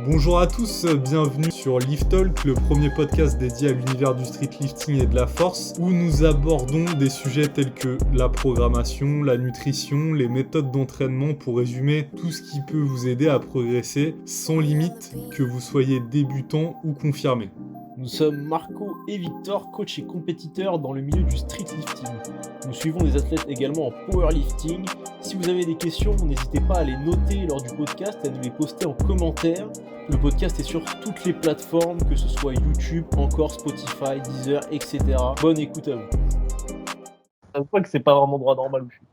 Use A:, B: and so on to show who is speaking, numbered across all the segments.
A: Bonjour à tous, bienvenue sur Lift Talk, le premier podcast dédié à l'univers du street lifting et de la force, où nous abordons des sujets tels que la programmation, la nutrition, les méthodes d'entraînement pour résumer tout ce qui peut vous aider à progresser sans limite, que vous soyez débutant ou confirmé.
B: Nous sommes Marco et Victor, coach et compétiteurs dans le milieu du street lifting. Nous suivons des athlètes également en powerlifting. Si vous avez des questions, n'hésitez pas à les noter lors du podcast et à nous les poster en commentaire. Le podcast est sur toutes les plateformes, que ce soit YouTube, encore Spotify, Deezer, etc. Bonne écoute à vous. Je crois que c'est pas vraiment droit normal où je suis.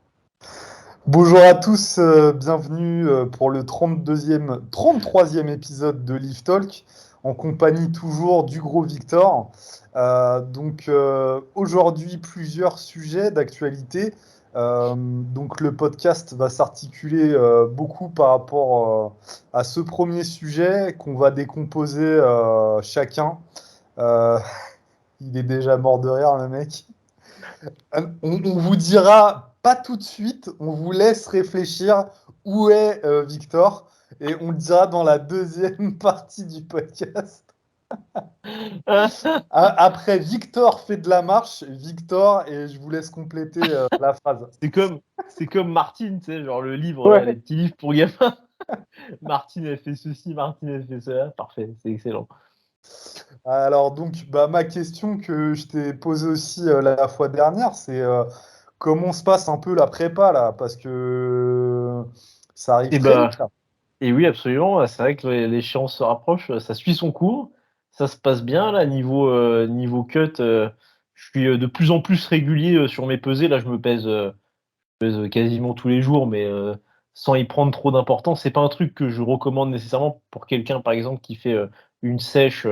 C: Bonjour à tous, bienvenue pour le 33e épisode de Lift Talk, en compagnie toujours du gros Victor. Aujourd'hui, plusieurs sujets d'actualité. Donc le podcast va s'articuler beaucoup par rapport à ce premier sujet qu'on va décomposer chacun. Il est déjà mort de rire, le mec. On vous dira pas tout de suite, on vous laisse réfléchir où est Victor, et on le dira dans la deuxième partie du podcast. Après, Victor fait de la marche, Victor, et je vous laisse compléter la phrase.
B: C'est comme Martine, tu sais, genre le livre,
C: Ouais.
B: les petits livres pour gamins. Martine, elle fait ceci, Martine, elle fait cela. Parfait, c'est excellent.
C: Alors donc, ma question que je t'ai posée aussi la fois dernière, c'est comment se passe un peu la prépa là, parce que ça arrive
B: Et
C: très
B: bah,
C: vite là.
B: Et oui, absolument. C'est vrai que l'échéance se rapproche. Ça suit son cours. Ça se passe bien là. Niveau cut, je suis de plus en plus régulier sur mes pesées. Là, je me pèse quasiment tous les jours, mais sans y prendre trop d'importance. C'est pas un truc que je recommande nécessairement pour quelqu'un, par exemple, qui fait une sèche.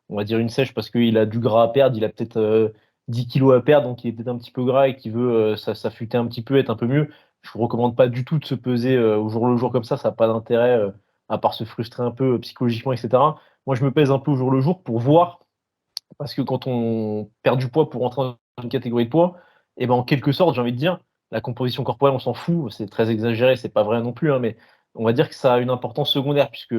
B: On va dire une sèche parce qu'il a du gras à perdre. Il a peut-être 10 kilos à perdre, donc il est peut-être un petit peu gras et qui veut s'affûter un petit peu, être un peu mieux. Je vous recommande pas du tout de se peser au jour le jour comme ça n'a pas d'intérêt, à part se frustrer un peu psychologiquement, etc. Moi, je me pèse un peu au jour le jour pour voir, parce que quand on perd du poids pour rentrer dans une catégorie de poids, et ben en quelque sorte, j'ai envie de dire, la composition corporelle, on s'en fout, c'est très exagéré, c'est pas vrai non plus, hein, mais on va dire que ça a une importance secondaire, puisque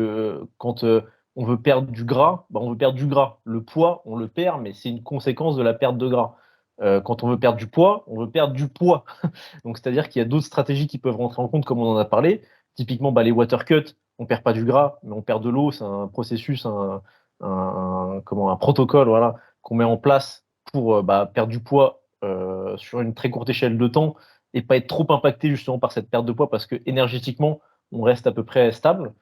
B: quand on veut perdre du gras, on veut perdre du gras. Le poids, on le perd, mais c'est une conséquence de la perte de gras. Quand on veut perdre du poids, on veut perdre du poids. Donc, c'est-à-dire qu'il y a d'autres stratégies qui peuvent rentrer en compte, comme on en a parlé. Typiquement, les water cuts, on perd pas du gras, mais on perd de l'eau. C'est un processus, un protocole, voilà, qu'on met en place pour perdre du poids sur une très courte échelle de temps et pas être trop impacté justement par cette perte de poids parce que énergétiquement, on reste à peu près stable.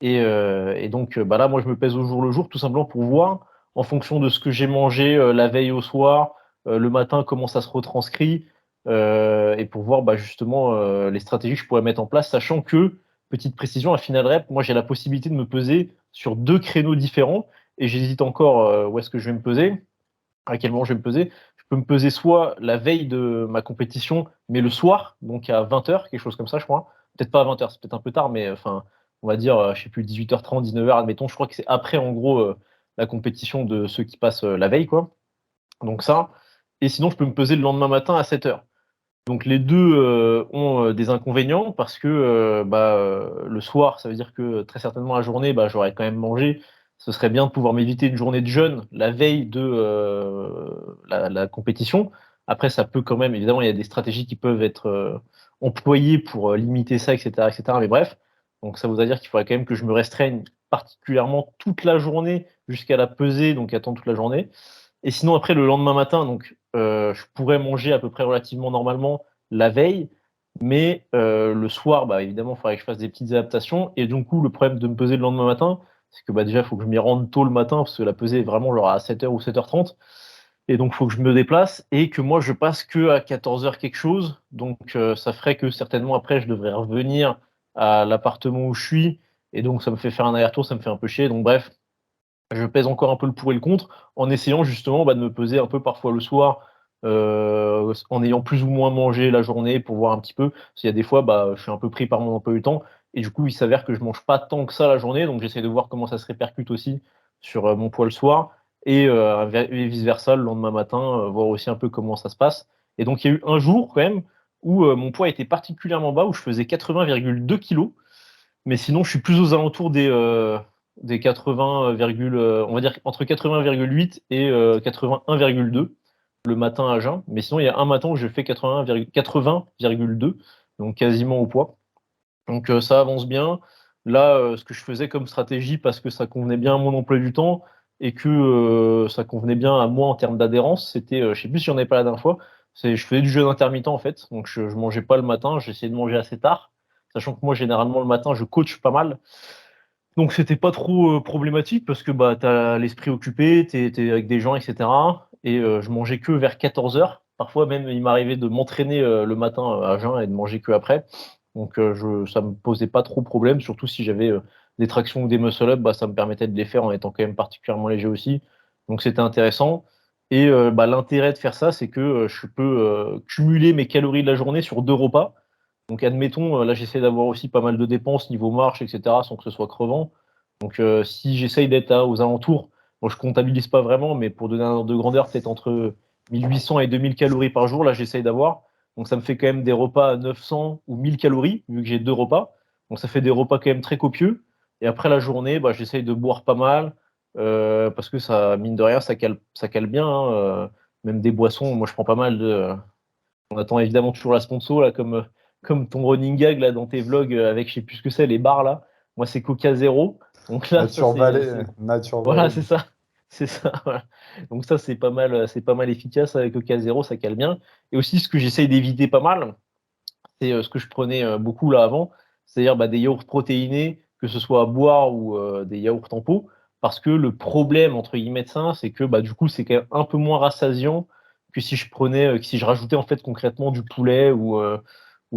B: Et donc, là, moi, je me pèse au jour le jour, tout simplement pour voir, en fonction de ce que j'ai mangé la veille au soir, le matin, comment ça se retranscrit, et pour voir justement les stratégies que je pourrais mettre en place, sachant que, petite précision, à final rep, moi, j'ai la possibilité de me peser sur 2 créneaux différents, et j'hésite encore où est-ce que je vais me peser, à quel moment je vais me peser. Je peux me peser soit la veille de ma compétition, mais le soir, donc à 20h, quelque chose comme ça, je crois. Peut-être pas à 20h, c'est peut-être un peu tard, mais enfin, on va dire, je sais plus, 18h30, 19h, admettons. Je crois que c'est après, en gros, la compétition de ceux qui passent la veille, quoi. Donc ça. Et sinon, je peux me peser le lendemain matin à 7h. Donc les deux ont des inconvénients parce que le soir, ça veut dire que très certainement la journée, j'aurais quand même mangé. Ce serait bien de pouvoir m'éviter une journée de jeûne la veille de la compétition. Après, ça peut quand même, évidemment, il y a des stratégies qui peuvent être employées pour limiter ça, etc., etc. Mais bref, donc ça voudrait dire qu'il faudrait quand même que je me restreigne particulièrement toute la journée jusqu'à la pesée, donc attendre toute la journée. Et sinon, après, le lendemain matin, donc, je pourrais manger à peu près relativement normalement la veille, mais le soir, évidemment, il faudrait que je fasse des petites adaptations. Et du coup, le problème de me peser le lendemain matin, c'est que déjà, il faut que je m'y rende tôt le matin, parce que la pesée est vraiment genre à 7h ou 7h30. Et donc, il faut que je me déplace et que moi, je passe que à 14h quelque chose. Donc, ça ferait que certainement, après, je devrais revenir à l'appartement où je suis. Et donc, ça me fait faire un aller-retour, ça me fait un peu chier. Donc, bref, je pèse encore un peu le pour et le contre en essayant justement de me peser un peu parfois le soir en ayant plus ou moins mangé la journée pour voir un petit peu. Parce qu'il y a des fois, je suis un peu pris par mon emploi du temps et du coup, il s'avère que je mange pas tant que ça la journée. Donc, j'essaie de voir comment ça se répercute aussi sur mon poids le soir et vice-versa le lendemain matin, voir aussi un peu comment ça se passe. Et donc, il y a eu un jour quand même où mon poids était particulièrement bas, où je faisais 80,2 kilos. Mais sinon, je suis plus aux alentours des des 80, on va dire entre 80,8 et 81,2 le matin à jeun. Mais sinon, il y a un matin où je fais 80,2, donc quasiment au poids. Donc ça avance bien. Là, ce que je faisais comme stratégie, parce que ça convenait bien à mon emploi du temps et que ça convenait bien à moi en termes d'adhérence, c'était, je sais plus si j'en ai pas la dernière fois, je faisais du jeûne intermittent en fait. Donc je mangeais pas le matin, j'essayais de manger assez tard, sachant que moi généralement le matin je coach pas mal. Donc c'était pas trop problématique parce que bah, tu as l'esprit occupé, tu es avec des gens, etc. Et je mangeais que vers 14h. Parfois même, il m'arrivait de m'entraîner le matin à jeun et de manger que après. Donc ça me posait pas trop de problème, surtout si j'avais des tractions ou des muscle-up, bah, ça me permettait de les faire en étant quand même particulièrement léger aussi. Donc c'était intéressant. Et bah, l'intérêt de faire ça, c'est que je peux cumuler mes calories de la journée sur 2 repas. Donc, admettons, là, j'essaie d'avoir aussi pas mal de dépenses niveau marche, etc., sans que ce soit crevant. Donc, si j'essaye d'être aux alentours, bon, je comptabilise pas vraiment, mais pour donner un ordre de grandeur, peut-être entre 1800 et 2000 calories par jour, là, j'essaye d'avoir. Donc, ça me fait quand même des repas à 900 ou 1000 calories, vu que j'ai 2 repas. Donc, ça fait des repas quand même très copieux. Et après la journée, bah, j'essaye de boire pas mal, parce que ça, mine de rien, ça cale bien, hein, même des boissons, moi, je prends pas mal de. On attend évidemment toujours la sponsor, là, comme ton running gag là, dans tes vlogs avec, je sais plus ce que c'est, les bars là. Moi, c'est Coca Zéro. Donc là, ça,
C: Nature Valley, Nature
B: voilà,
C: Valley.
B: c'est ça. C'est ça. Voilà. Donc ça, c'est pas mal efficace avec Coca Zéro, ça cale bien. Et aussi, ce que j'essaye d'éviter pas mal, c'est ce que je prenais beaucoup là avant, c'est-à-dire bah, des yaourts protéinés, que ce soit à boire ou des yaourts en pot. Parce que le problème, entre guillemets, de ça, c'est que bah, du coup, c'est quand même un peu moins rassasiant que si je prenais, que si je rajoutais en fait concrètement du poulet ou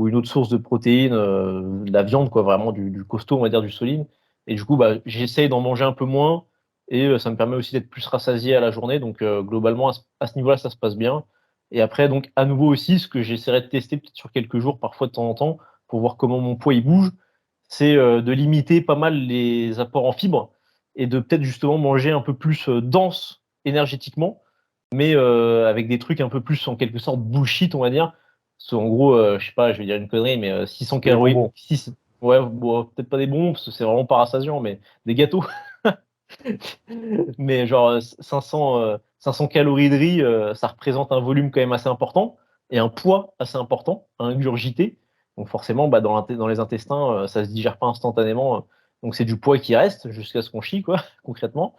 B: une autre source de protéines, de la viande, quoi, vraiment du costaud, on va dire, du solide. Et du coup, bah, j'essaye d'en manger un peu moins et ça me permet aussi d'être plus rassasié à la journée. Donc, globalement, à ce niveau-là, ça se passe bien. Et après, donc, à nouveau aussi, ce que j'essaierai de tester peut-être sur quelques jours, parfois de temps en temps, pour voir comment mon poids il bouge, c'est de limiter pas mal les apports en fibres et de peut-être justement manger un peu plus dense énergétiquement, mais avec des trucs un peu plus en quelque sorte bullshit, on va dire. En gros, je sais pas, je vais dire une connerie, mais 600
C: Des
B: calories.
C: bonbons.
B: Ouais, bon, peut-être pas des bonbons, parce que c'est vraiment pas rassasiant, mais des gâteaux. Mais genre 500 calories de riz, ça représente un volume quand même assez important et un poids assez important à ingurgiter. Donc forcément, bah, dans les intestins, ça se digère pas instantanément. Donc c'est du poids qui reste jusqu'à ce qu'on chie, quoi, concrètement.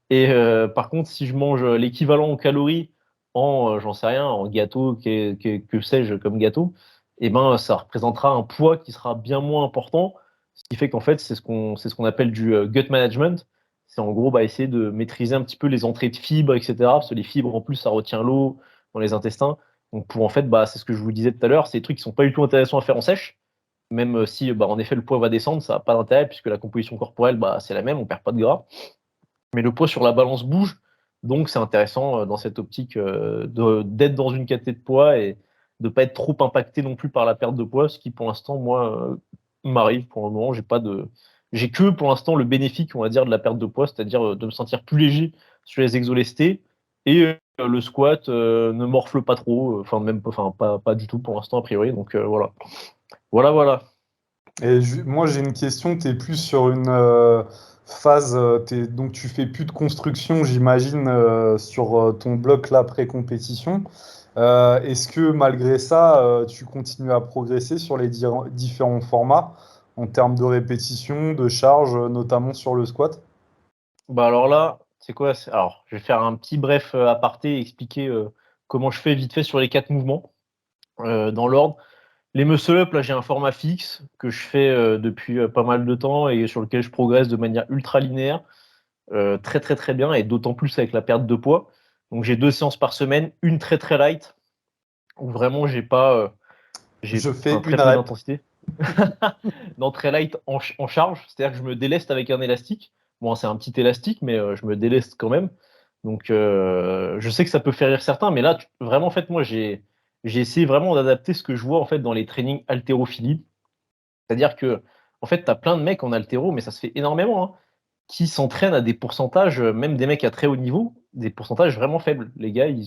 B: Et par contre, si je mange l'équivalent en calories en, j'en sais rien, en gâteau, que sais-je comme gâteau, et ben ça représentera un poids qui sera bien moins important. Ce qui fait qu'en fait, c'est ce qu'on appelle du gut management. C'est en gros bah, essayer de maîtriser un petit peu les entrées de fibres, etc. Parce que les fibres, en plus, ça retient l'eau dans les intestins. Donc pour en fait, bah, c'est ce que je vous disais tout à l'heure, c'est des trucs qui sont pas du tout intéressants à faire en sèche. Même si bah, en effet le poids va descendre, ça n'a pas d'intérêt puisque la composition corporelle, bah, c'est la même, on perd pas de gras. Mais le poids sur la balance bouge, donc c'est intéressant dans cette optique d'être dans une catégorie de poids et de ne pas être trop impacté non plus par la perte de poids, ce qui pour l'instant, moi, m'arrive pour le moment. J'ai que pour l'instant le bénéfique, on va dire, de la perte de poids, c'est-à-dire de me sentir plus léger sur les exolestés et le squat ne morfle pas trop, enfin même enfin, pas du tout pour l'instant a priori. Donc voilà. Voilà, voilà.
C: Et moi, j'ai une question. Tu es plus sur une phase, donc tu fais plus de construction, j'imagine, sur ton bloc là pré-compétition. Est-ce que malgré ça, tu continues à progresser sur les différents formats en termes de répétition, de charge, notamment sur le squat?
B: Bah alors là, c'est quoi? Alors, je vais faire un petit bref aparté et expliquer comment je fais vite fait sur les 4 mouvements dans l'ordre. Les muscle-up, là, j'ai un format fixe que je fais depuis pas mal de temps et sur lequel je progresse de manière ultra linéaire, très très très bien et d'autant plus avec la perte de poids. Donc j'ai 2 séances par semaine, une très très light où vraiment
C: Je fais
B: enfin,
C: une
B: très peu
C: rep.
B: d'intensité. Non, très light en charge, c'est-à-dire que je me déleste avec un élastique. Bon, c'est un petit élastique, mais je me déleste quand même. Donc, je sais que ça peut faire rire certains, mais là, vraiment, en fait, moi, j'ai essayé vraiment d'adapter ce que je vois en fait dans les trainings haltérophilie. C'est-à-dire que, en fait, tu as plein de mecs en haltéro, mais ça se fait énormément, hein, qui s'entraînent à des pourcentages, même des mecs à très haut niveau, des pourcentages vraiment faibles. Les gars, ils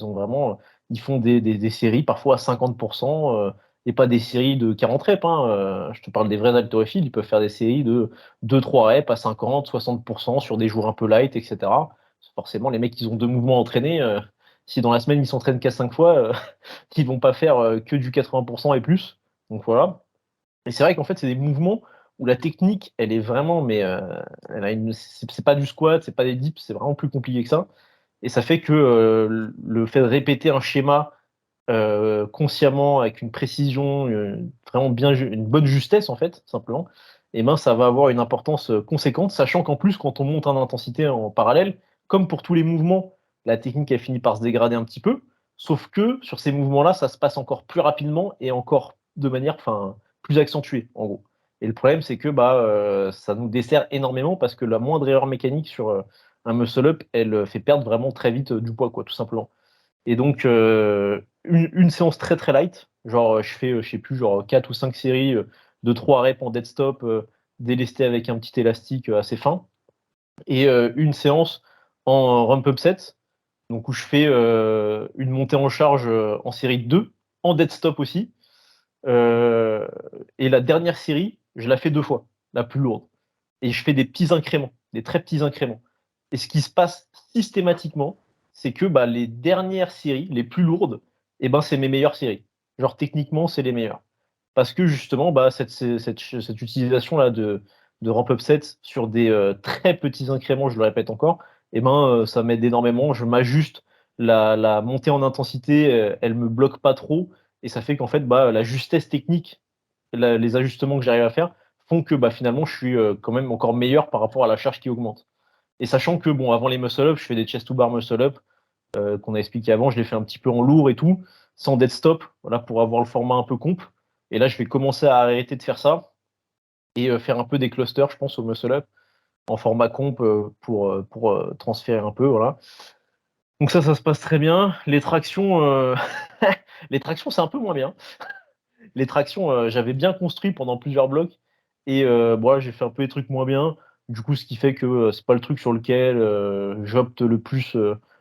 B: font des séries parfois à 50%, et pas des séries de 40 reps. Hein. Je te parle des vrais haltérophiles, ils peuvent faire des séries de 2-3 reps à 50, 60% sur des jours un peu light, etc. Forcément, les mecs, ils ont 2 mouvements entraînés. Si dans la semaine, ils s'entraînent qu'à 5 fois, ils vont pas faire que du 80% et plus. Donc voilà. Et c'est vrai qu'en fait, c'est des mouvements où la technique, elle est vraiment, mais c'est pas du squat, c'est pas des dips, c'est vraiment plus compliqué que ça. Et ça fait que le fait de répéter un schéma consciemment, avec une précision, vraiment bien, une bonne justesse en fait, simplement, et ben ça va avoir une importance conséquente, sachant qu'en plus, quand on monte en intensité en parallèle, comme pour tous les mouvements, la technique elle finit par se dégrader un petit peu, sauf que sur ces mouvements-là, ça se passe encore plus rapidement et encore de manière, enfin, plus accentuée, en gros. Et le problème, c'est que ça nous dessert énormément parce que la moindre erreur mécanique sur un muscle-up, elle fait perdre vraiment très vite du poids, quoi, tout simplement. Et donc, une séance très très light, genre je fais, je sais plus, genre 4 ou 5 séries de 3 reps en dead stop, délesté avec un petit élastique assez fin, et une séance en rump up set, donc où je fais une montée en charge en série de 2, en dead stop aussi, euh, et la dernière série, je la fais 2 fois, la plus lourde. Et je fais des petits incréments, des très petits incréments. Et ce qui se passe systématiquement, c'est que les dernières séries, les plus lourdes, c'est mes meilleures séries. Genre techniquement, c'est les meilleures. Parce que justement, cette utilisation-là de ramp up set sur des très petits incréments, je le répète encore, ça m'aide énormément. Je m'ajuste, la montée en intensité, elle me bloque pas trop, et ça fait qu'en fait, la justesse technique, les ajustements que j'arrive à faire font que finalement, je suis quand même encore meilleur par rapport à la charge qui augmente. Et sachant que, bon, avant les muscle-up, je fais des chest to bar muscle-up qu'on a expliqué avant, je les fais un petit peu en lourd et tout, sans dead stop, voilà, pour avoir le format un peu comp. Et là, je vais commencer à arrêter de faire ça et faire un peu des clusters, je pense, au muscle-up, en format comp pour transférer un peu, voilà. Donc ça se passe très bien. Les tractions, les tractions, c'est un peu moins bien. Les tractions, j'avais bien construit pendant plusieurs blocs et bon, là, j'ai fait un peu des trucs moins bien. Du coup, ce qui fait que c'est pas le truc sur lequel j'opte le plus.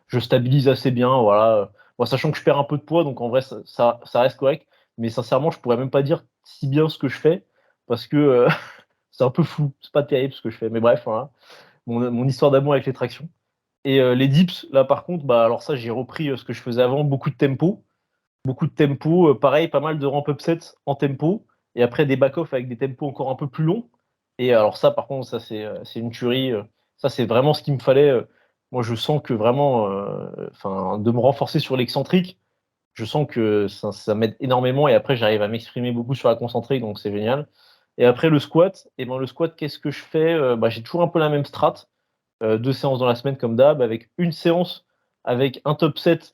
B: Je stabilise assez bien, voilà. Bon, sachant que je perds un peu de poids, donc en vrai, ça reste correct. Mais sincèrement, je pourrais même pas dire si bien ce que je fais parce que c'est un peu flou. C'est pas terrible ce que je fais. Mais bref, voilà. Mon histoire d'amour avec les tractions. Et les dips, là, par contre, alors ça, j'ai repris ce que je faisais avant, beaucoup de tempo, pareil, pas mal de ramp up sets en tempo, et après des back-off avec des tempos encore un peu plus longs. Et alors ça, par contre, ça c'est une tuerie. Ça, c'est vraiment ce qu'il me fallait. Moi, je sens que vraiment, de me renforcer sur l'excentrique, je sens que ça m'aide énormément, et après, j'arrive à m'exprimer beaucoup sur la concentrique, donc c'est génial. Et après, le squat, le squat, qu'est-ce que je fais? J'ai toujours un peu la même strat, 2 séances dans la semaine comme d'hab, avec une séance avec un top set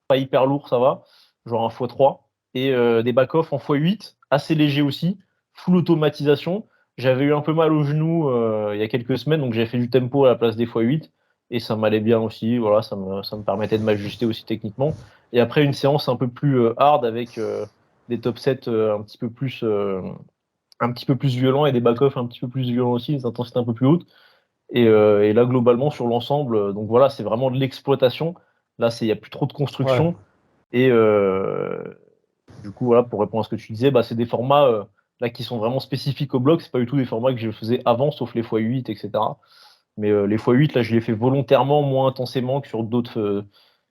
B: pas hyper lourd, ça va, genre un x3, et des back-off en x8, assez léger aussi, full automatisation. J'avais eu un peu mal au genou il y a quelques semaines, donc j'ai fait du tempo à la place des x8, et ça m'allait bien aussi, voilà, ça me permettait de m'ajuster aussi techniquement. Et après, une séance un peu plus hard avec des top sets un petit peu plus violents et des back-off un petit peu plus violents aussi, des intensités un peu plus hautes. Et là, globalement, sur l'ensemble, donc voilà, c'est vraiment de l'exploitation. Là, il n'y a plus trop de
C: Ouais.
B: construction. Et du coup, voilà, pour répondre à ce que tu disais, c'est des formats là qui sont vraiment spécifiques au bloc. C'est pas du tout des formats que je faisais avant, sauf les x8, etc. Mais les x8, là, je les fais volontairement moins intensément que sur d'autres,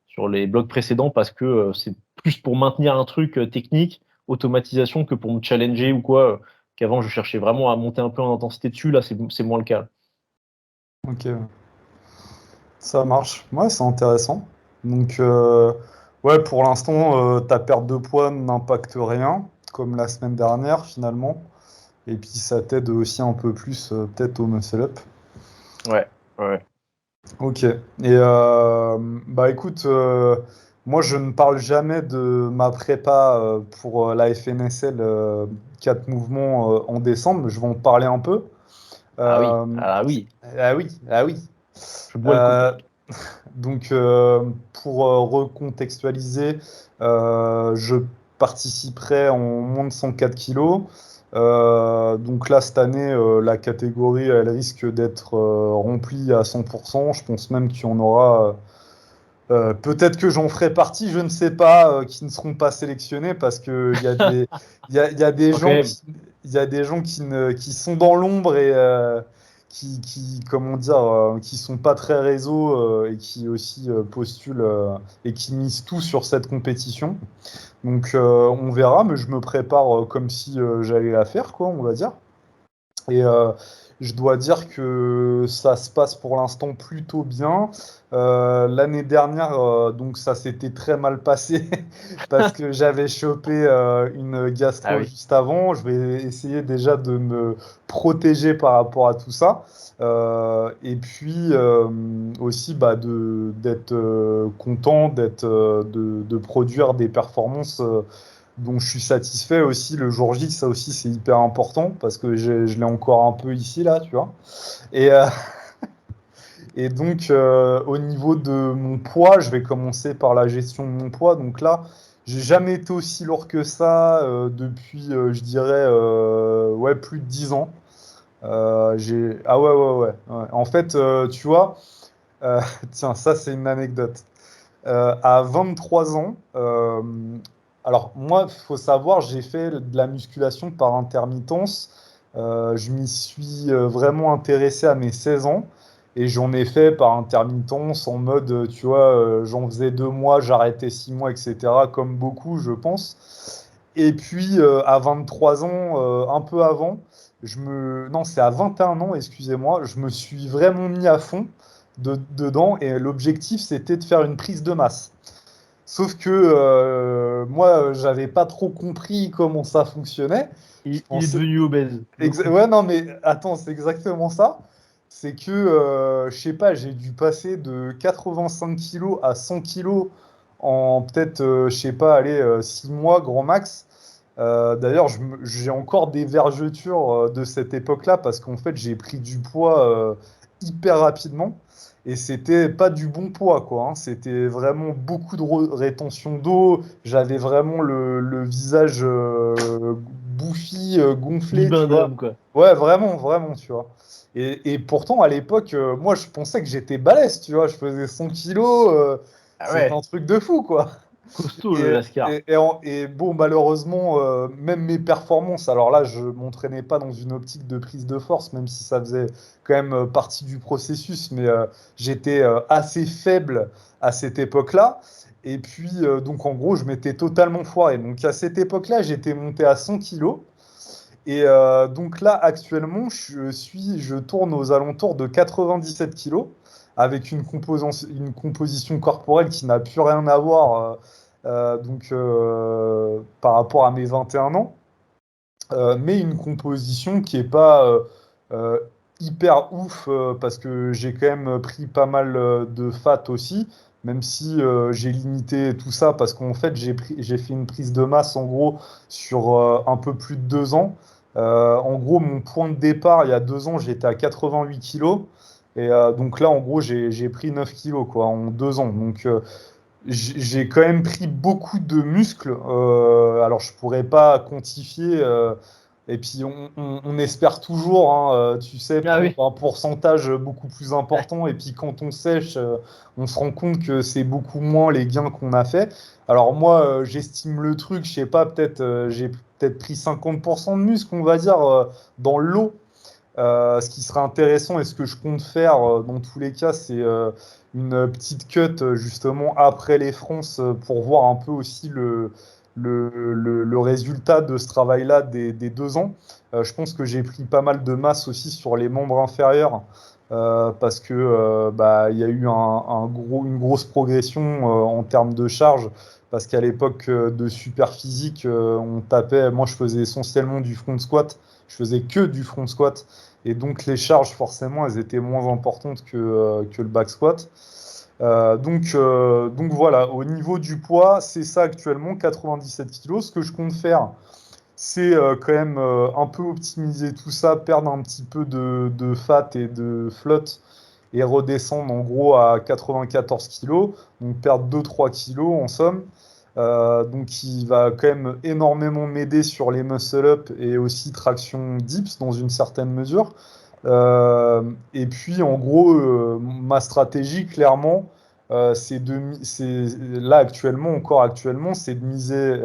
B: sur les blocs précédents, parce que c'est plus pour maintenir un truc technique, automatisation, que pour me challenger ou quoi. Qu'avant, je cherchais vraiment à monter un peu en intensité dessus. Là, c'est moins le cas.
C: Ok, ça marche. Ouais, c'est intéressant. Donc, ouais, pour l'instant, ta perte de poids n'impacte rien, comme la semaine dernière finalement. Et puis, ça t'aide aussi un peu plus, peut-être au muscle-up.
B: Ouais, ouais.
C: Ok. Et écoute, moi, je ne parle jamais de ma prépa pour la FNSL 4 mouvements en décembre. Je vais en parler un peu.
B: Ah oui,
C: Euh,
B: ah oui,
C: ah oui, ah oui.
B: je bois le
C: Euh,
B: cognac.
C: Donc, pour recontextualiser, je participerai en moins de 104 kilos. Donc là, cette année, la catégorie, elle risque d'être remplie à 100%. Je pense même qu'il y en aura Peut-être que j'en ferai partie, je ne sais pas, qui ne seront pas sélectionnés parce que il y a des
B: Quand
C: gens
B: même.
C: qui, il y a des gens qui sont dans l'ombre et comment dire, qui sont pas très réseau et qui aussi postulent et qui misent tout sur cette compétition. Donc on verra, mais je me prépare comme si j'allais la faire, quoi, on va dire. Et je dois dire que ça se passe pour l'instant plutôt bien. L'année dernière, donc ça s'était très mal passé parce que j'avais chopé une
B: Ah
C: gastro
B: oui.
C: juste avant. Je vais essayer déjà de me protéger par rapport à tout ça. Et puis aussi bah, d'être content, de produire des performances dont je suis satisfait aussi le jour J. Ça aussi, c'est hyper important parce que je l'ai encore un peu ici, là, tu vois. Et, euh, et donc, au niveau de mon poids, je vais commencer par la gestion de mon poids. Donc là, j'ai jamais été aussi lourd que ça depuis, je dirais, ouais, plus de 10 ans. Ah ouais, ouais, ouais, ouais. En fait, tu vois, tiens, ça, c'est une anecdote. À 23 ans, alors moi, il faut savoir, j'ai fait de la musculation par intermittence. Je m'y suis vraiment intéressé à mes 16 ans et j'en ai fait par intermittence en mode, tu vois, j'en faisais 2 mois, j'arrêtais 6 mois, etc. Comme beaucoup, je pense. Et puis à 23 ans, un peu avant, non, c'est à 21 ans, excusez-moi, je me suis vraiment mis à fond dedans et l'objectif c'était de faire une prise de masse. Sauf que moi, j'avais pas trop compris comment ça fonctionnait. Je
B: Il est
C: pensais.
B: devenu obèse, le coup.
C: Ouais, non, mais attends, c'est exactement ça. C'est que, je sais pas, j'ai dû passer de 85 kilos à 100 kilos en peut-être, je sais pas, allez, 6 mois, grand max. D'ailleurs, j'ai encore des vergetures de cette époque-là parce qu'en fait, j'ai pris du poids hyper rapidement et c'était pas du bon poids, quoi, hein. C'était vraiment beaucoup de rétention d'eau. J'avais vraiment le visage bouffi, gonflé, tu vois.
B: Libindum, quoi.
C: Ouais, vraiment, vraiment, tu vois. Et pourtant, à l'époque, moi, je pensais que j'étais balèze, tu vois. Je faisais 100 kilos,
B: Ah
C: c'était un
B: ouais,
C: truc de fou, quoi.
B: costaud le
C: Et,
B: Lascar.
C: et bon, malheureusement, même mes performances, alors là, je m'entraînais pas dans une optique de prise de force, même si ça faisait quand même partie du processus, mais j'étais assez faible à cette époque-là. Et puis, donc en gros, je m'étais totalement foiré. Donc à cette époque-là, j'étais monté à 100 kilos. Et donc là, actuellement, je tourne aux alentours de 97 kilos, avec une composition corporelle qui n'a plus rien à voir par rapport à mes 21 ans, mais une composition qui n'est pas euh, hyper ouf, parce que j'ai quand même pris pas mal de fat aussi, même si j'ai limité tout ça, parce qu'en fait, j'ai fait une prise de masse en gros sur un peu plus de 2 ans. En gros, mon point de départ, il y a 2 ans, j'étais à 88 kilos. Et donc là, en gros, j'ai pris 9 kilos quoi, en 2 ans. Donc, j'ai quand même pris beaucoup de muscles. Alors, je pourrais pas quantifier. Et puis, on espère toujours, hein, tu sais,
B: Ah
C: prendre
B: oui.
C: un pourcentage beaucoup plus important. Et puis, quand on sèche, on se rend compte que c'est beaucoup moins les gains qu'on a fait. Alors, moi, j'estime le truc, je sais pas, peut-être, j'ai peut-être pris 50% de muscles, on va dire, dans l'eau. Ce qui serait intéressant et ce que je compte faire dans tous les cas, c'est une petite cut justement après les France pour voir un peu aussi le résultat de ce travail-là des 2 ans. Je pense que j'ai pris pas mal de masse aussi sur les membres inférieurs parce que bah, il y a eu une grosse progression en termes de charge. Parce qu'à l'époque de super physique, on tapait, moi je faisais essentiellement du front squat, je faisais que du front squat. Et donc les charges, forcément, elles étaient moins importantes que le back squat. Donc voilà, au niveau du poids, c'est ça actuellement, 97 kilos. Ce que je compte faire, c'est quand même un peu optimiser tout ça, perdre un petit peu de fat et de flotte et redescendre en gros à 94 kilos, donc perdre 2-3 kilos en somme. Donc il va quand même énormément m'aider sur les muscle-up et aussi traction dips dans une certaine mesure. Et puis en gros, ma stratégie clairement, là actuellement, encore actuellement, c'est de miser.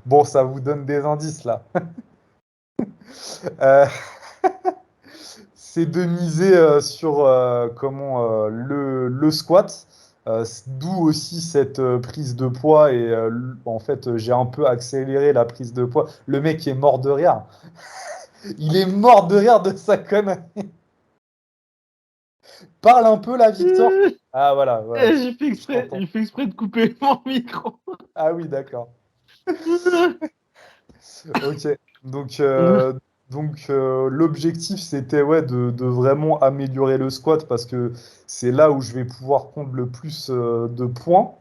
C: Bon, ça vous donne des indices là. Euh, c'est de miser sur le squat. D'où aussi cette prise de poids et en fait j'ai un peu accéléré la prise de poids. Le mec est mort de rire. Il est mort de rire de sa connerie. Parle un peu là, Victor. Ah voilà, voilà.
B: J'ai fait exprès de couper mon micro.
C: Ah oui, d'accord. Ok. Donc, l'objectif, c'était ouais, de vraiment améliorer le squat parce que c'est là où je vais pouvoir prendre le plus de points.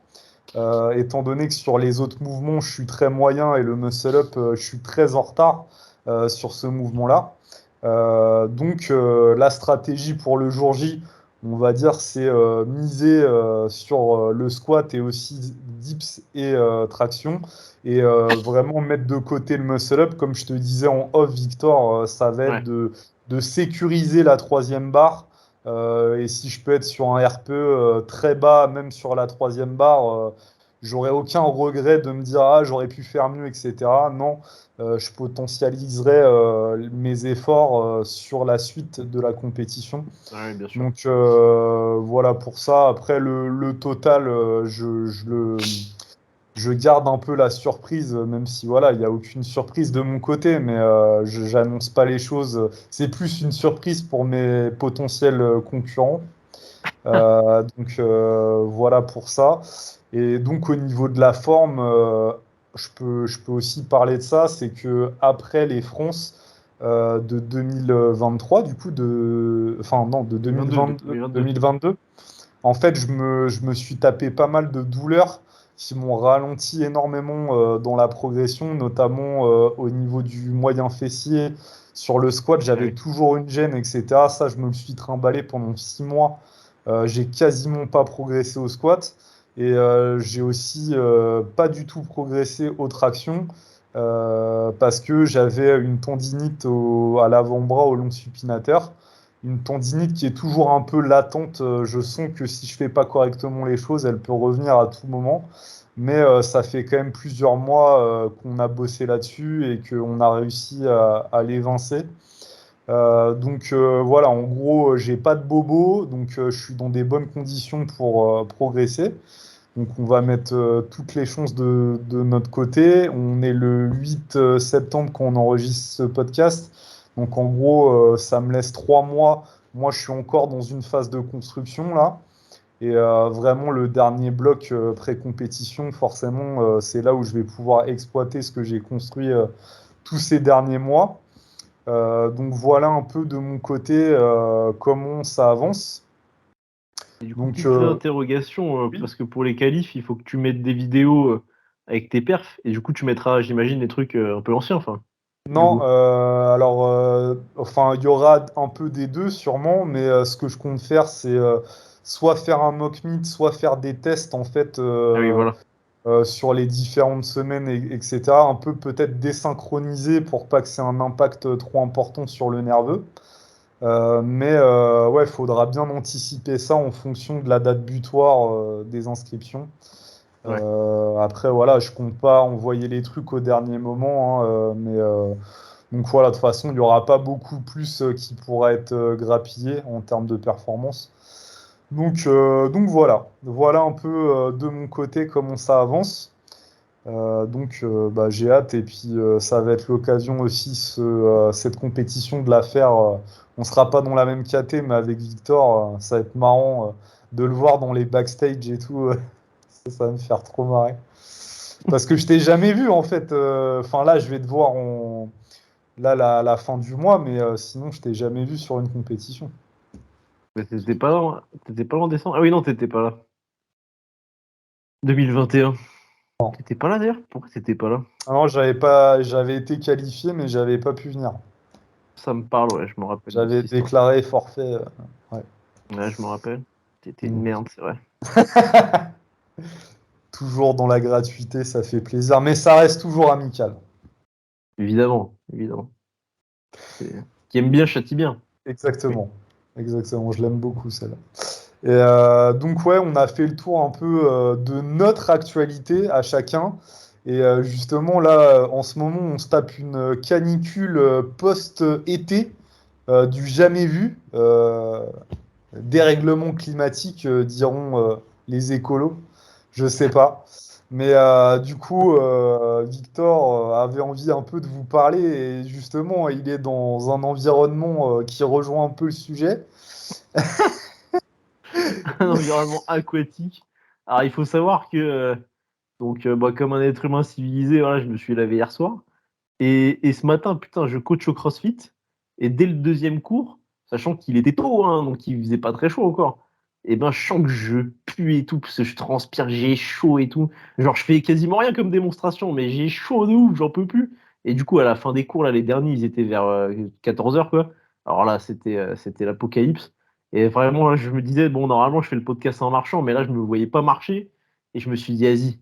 C: Étant donné que sur les autres mouvements, je suis très moyen et le muscle-up, je suis très en retard sur ce mouvement-là. Donc, la stratégie pour le jour J, on va dire, c'est miser sur le squat et aussi dips et traction et vraiment mettre de côté le muscle-up. Comme je te disais en off, Victor, ça va être
B: Ouais.
C: de sécuriser la troisième barre. Et si je peux être sur un RPE très bas, même sur la troisième barre, j'aurais aucun regret de me dire ah j'aurais pu faire mieux, etc. Non, je potentialiserai mes efforts sur la suite de la compétition.
B: Ouais, bien sûr.
C: Donc voilà pour ça. Après le total, je garde un peu la surprise, même si voilà, il n'y a aucune surprise de mon côté, mais je n'annonce pas les choses. C'est plus une surprise pour mes potentiels concurrents. Donc voilà pour ça. Et donc au niveau de la forme, je peux aussi parler de ça, c'est que après les France de 2023, du coup enfin non, de
B: 2022.
C: 2022, en fait je me suis tapé pas mal de douleurs qui m'ont ralenti énormément dans la progression, notamment au niveau du moyen fessier. Sur le squat,
B: Ah
C: j'avais
B: oui.
C: toujours une gêne, etc. Ça, je me le suis trimballé pendant 6 mois. J'ai quasiment pas progressé au squat et j'ai aussi pas du tout progressé aux tractions parce que j'avais une tendinite à l'avant-bras au long supinateur. Une tendinite qui est toujours un peu latente. Je sens que si je fais pas correctement les choses, elle peut revenir à tout moment. Mais ça fait quand même plusieurs mois qu'on a bossé là-dessus et qu'on a réussi à l'évincer. Donc voilà, en gros, j'ai pas de bobo, donc je suis dans des bonnes conditions pour progresser. Donc on va mettre toutes les chances de notre côté. On est le 8 septembre quand on enregistre ce podcast. Donc en gros, ça me laisse 3 mois. Moi, je suis encore dans une phase de construction là. Et vraiment, le dernier bloc pré-compétition, forcément, c'est là où je vais pouvoir exploiter ce que j'ai construit tous ces derniers mois. Donc voilà un peu de mon côté comment ça avance.
B: Et du coup,
C: Donc
B: petite interrogation,
C: oui.
B: parce que pour les qualifs, il faut que tu mettes des vidéos avec tes perfs, et du coup, tu mettras, j'imagine, des trucs un peu anciens, enfin, du
C: Non,
B: coup.
C: alors enfin il y aura un peu des deux sûrement, mais ce que je compte faire c'est soit faire un mock meet, soit faire des tests en fait
B: Ah oui, voilà.
C: sur les différentes semaines, etc. Un peu peut-être désynchroniser pour pas que c'est un impact trop important sur le nerveux. Mais ouais, il faudra bien anticiper ça en fonction de la date butoir des inscriptions.
B: Ouais.
C: Après, voilà, je compte pas envoyer les trucs au dernier moment, hein, mais donc voilà, de toute façon, il n'y aura pas beaucoup plus qui pourra être grappillé en termes de performance. Donc voilà, voilà un peu de mon côté comment ça avance. Donc bah, j'ai hâte et puis ça va être l'occasion aussi cette compétition de la faire. On sera pas dans la même caté, mais avec Victor, ça va être marrant de le voir dans les backstage et tout. Ça va me faire trop marrer. Parce que je t'ai jamais vu en fait. Enfin là, je vais te voir là la fin du mois, mais sinon je t'ai jamais vu sur une compétition.
B: Mais t'étais pas là en décembre? Ah oui, non, t'étais pas là. 2021.
C: Non.
B: T'étais pas là d'ailleurs? Pourquoi t'étais pas là?
C: Ah non, j'avais été qualifié, mais j'avais pas pu venir.
B: Ça me parle, ouais, je me rappelle de
C: J'avais
B: cette histoire.
C: déclaré forfait. Ouais.
B: Ouais, je me rappelle. T'étais une
C: Donc,
B: merde, c'est vrai.
C: toujours dans la gratuité, ça fait plaisir, mais ça reste toujours amical.
B: Évidemment, évidemment. Qui aime bien châtie bien. Oui.
C: Exactement. Exactement, je l'aime beaucoup celle-là. Et donc ouais, on a fait le tour un peu de notre actualité à chacun. Et justement là, en ce moment, on se tape une canicule post-été du jamais vu. Dérèglement climatique, diront les écolos. Je sais pas. Mais du coup, Victor avait envie un peu de vous parler. Et justement, il est dans un environnement qui rejoint un peu le sujet.
B: Un environnement aquatique. Alors, il faut savoir que, bah, comme un être humain civilisé, voilà, je me suis lavé hier soir. Et ce matin, putain, je coach au CrossFit. Et dès le deuxième cours, sachant qu'il était tôt, hein, donc il faisait pas très chaud encore, et ben, je sens que je pue et tout, parce que je transpire, j'ai chaud et tout. Genre, je fais quasiment rien comme démonstration, mais j'ai chaud de ouf, j'en peux plus. Et du coup, à la fin des cours, là, les derniers, ils étaient vers 14h, quoi. Alors là, c'était l'apocalypse. Et vraiment, là, je me disais, bon, normalement, je fais le podcast en marchant, mais là, je me voyais pas marcher. Et je me suis dit, vas-y,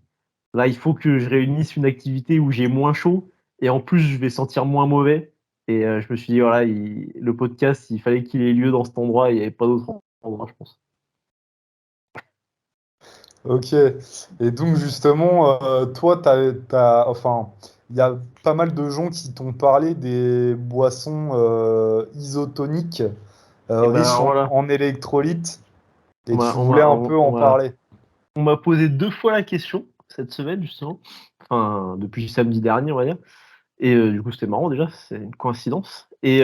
B: là, il faut que je réunisse une activité où j'ai moins chaud et en plus, je vais sentir moins mauvais. Et je me suis dit, voilà, le podcast, il fallait qu'il ait lieu dans cet endroit. Il n'y avait pas d'autre endroit, je pense.
C: Ok. Et donc justement, toi, enfin, il y a pas mal de gens qui t'ont parlé des boissons isotoniques
B: Et ben
C: riches
B: alors voilà,
C: en électrolytes
B: on
C: et
B: m'a
C: tu
B: on
C: voulais
B: m'a-
C: un
B: on-
C: peu
B: on
C: en
B: m'a-
C: parler.
B: on m'a posé 2 fois la question cette semaine, justement. Enfin, depuis samedi dernier, on va dire. Et du coup, c'était marrant déjà, c'est une coïncidence. Et